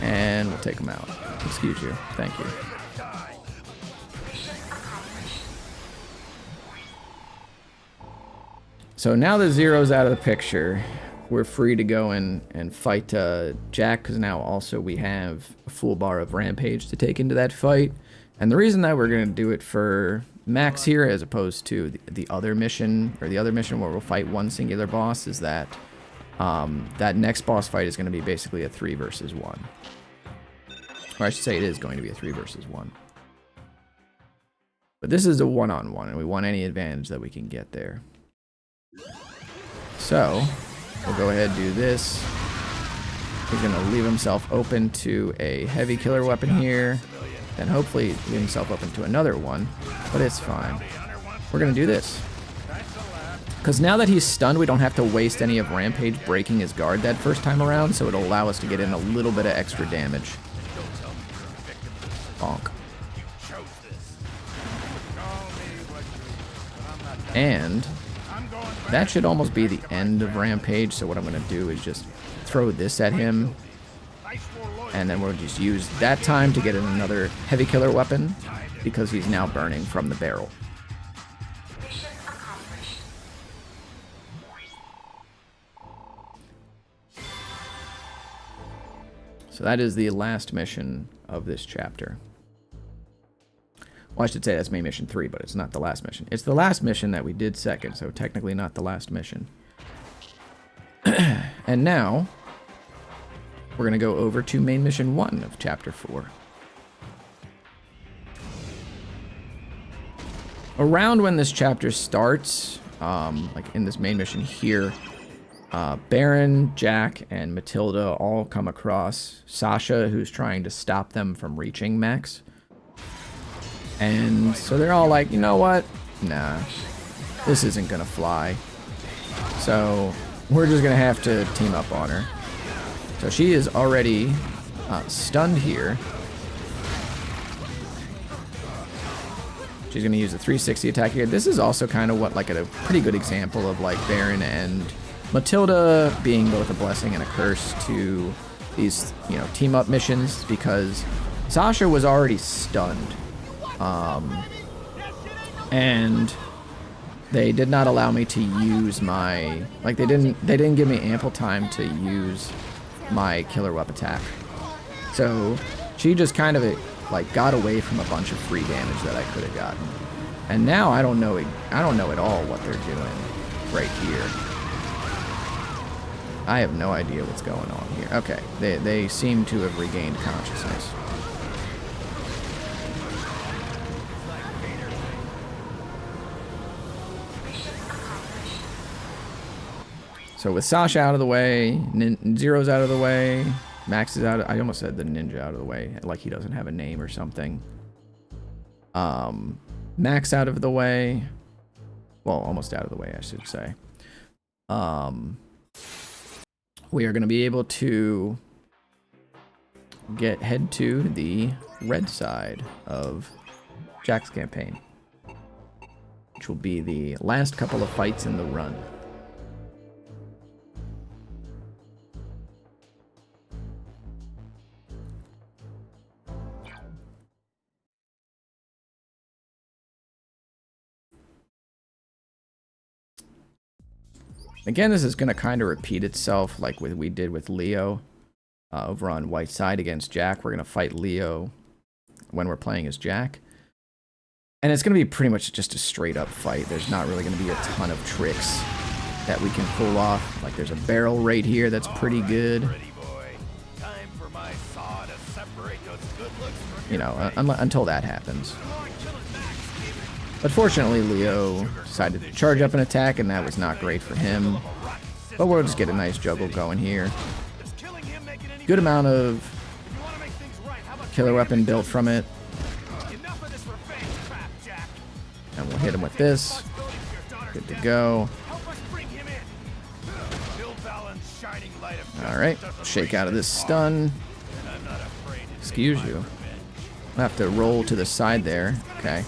And we'll take him out. Excuse you. Thank you. So now that Zero's out of the picture, we're free to go in and fight Jack, because now also we have a full bar of Rampage to take into that fight. And the reason that we're going to do it for Max here as opposed to the other mission, or the other mission where we'll fight one singular boss, is that that next boss fight is going to be basically a 3 versus 1. Or I should say it is going to be a 3 versus 1. But this is a 1-on-1, and we want any advantage that we can get there. So we'll go ahead and do this. He's going to leave himself open to a heavy killer weapon here. Then hopefully leave himself open to another one. But it's fine. We're going to do this. Because now that he's stunned, we don't have to waste any of Rampage breaking his guard that first time around. So it'll allow us to get in a little bit of extra damage. Bonk. And that should almost be the end of Rampage, so what I'm going to do is just throw this at him, and then we'll just use that time to get in another heavy killer weapon, because he's now burning from the barrel. So that is the last mission of this chapter. Well, I should say that's main mission 3, but it's not the last mission. It's the last mission that we did second, so technically not the last mission. And now, we're going to go over to main mission 1 of chapter 4. Around when this chapter starts, like in this main mission here, Baron, Jack, and Matilda all come across Sasha, who's trying to stop them from reaching Max. And so they're all like, you know what? Nah, this isn't gonna fly. So we're just gonna have to team up on her. So she is already stunned here. She's gonna use the 360 attack here. This is also kind of what, like, a pretty good example of like Baron and Matilda being both a blessing and a curse to these, you know, team up missions, because Sasha was already stunned. And they did not allow me to use my, like they didn't give me ample time to use my killer whip attack. So she just kind of like got away from a bunch of free damage that I could have gotten. And now I don't know at all what they're doing right here. I have no idea what's going on here. Okay, they seem to have regained consciousness. So with Sasha out of the way, Zero's out of the way, Max is out. I almost said the ninja out of the way, like he doesn't have a name or something. Max out of the way. Well, almost out of the way, I should say. We are going to be able to head to the red side of Jack's campaign, which will be the last couple of fights in the run. Again, this is going to kind of repeat itself like we did with Leo over on white side against Jack. We're going to fight Leo when we're playing as Jack. And it's going to be pretty much just a straight up fight. There's not really going to be a ton of tricks that we can pull off. Like there's a barrel right here that's pretty good. You know, until that happens. But fortunately, Leo decided to charge up an attack, and that was not great for him. But we'll just get a nice juggle going here. Good amount of killer weapon built from it. And we'll hit him with this. Good to go. Alright, shake out of this stun. Excuse you. I'll have to roll to the side there. Okay.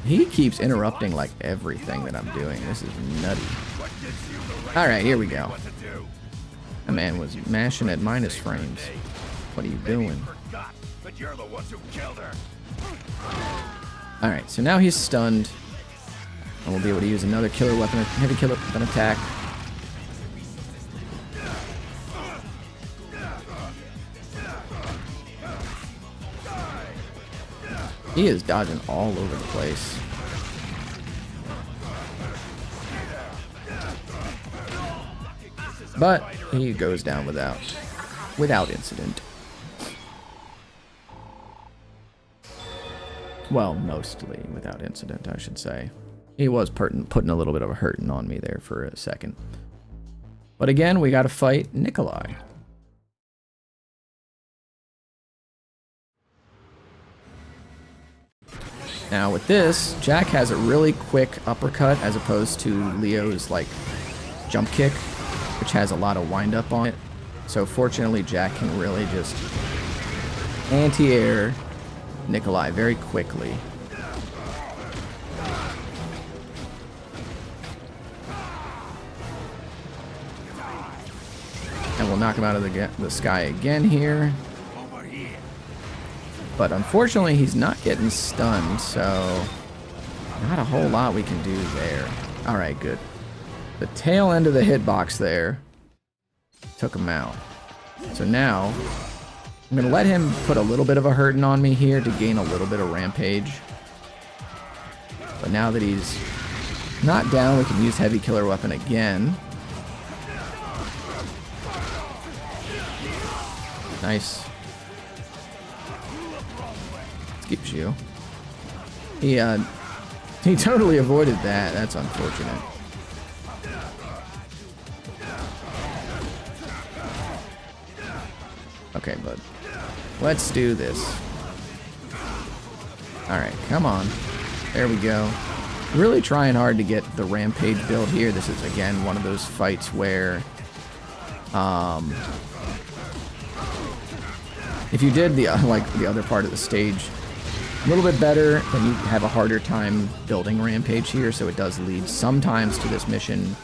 He keeps interrupting like everything that I'm doing. This is nutty. Alright, here we go. That man was mashing at minus frames. What are you doing? Alright, so now he's stunned. And we'll be able to use another killer weapon, heavy killer weapon attack. He is dodging all over the place. But he goes down without incident. Well, mostly without incident, I should say. He was putting a little bit of a hurting on me there for a second. But again, we got to fight Nikolai. Now with this, Jack has a really quick uppercut as opposed to Leo's like jump kick, which has a lot of wind up on it. So fortunately, Jack can really just anti-air Nikolai very quickly. And we'll knock him out of the sky again here. But unfortunately, he's not getting stunned, so not a whole lot we can do there. All right, good. The tail end of the hitbox there took him out. So now I'm going to let him put a little bit of a hurting on me here to gain a little bit of rampage. But now that he's not down, we can use heavy killer weapon again. Nice. Skips you. He totally avoided that. That's unfortunate. Okay, bud. Let's do this. Alright, come on. There we go. Really trying hard to get the rampage build here. This is, again, one of those fights where... if you did the other part of the stage a little bit better, then you have a harder time building rampage here, so it does lead sometimes to this mission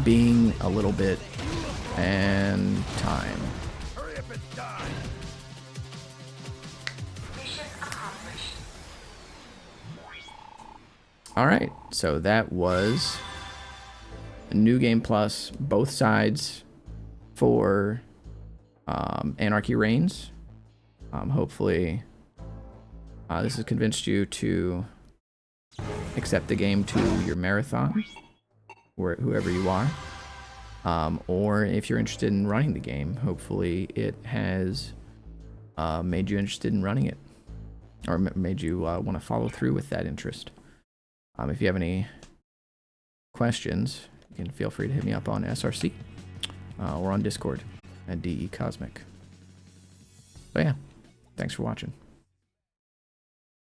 being a little bit... and time. All right, so that was New Game Plus, both sides for Anarchy Reigns. Hopefully, this has convinced you to accept the game to your marathon, or whoever you are. Or if you're interested in running the game, hopefully it has made you interested in running it, or made you want to follow through with that interest. If you have any questions, you can feel free to hit me up on SRC or on Discord at DE Cosmic. So yeah, thanks for watching.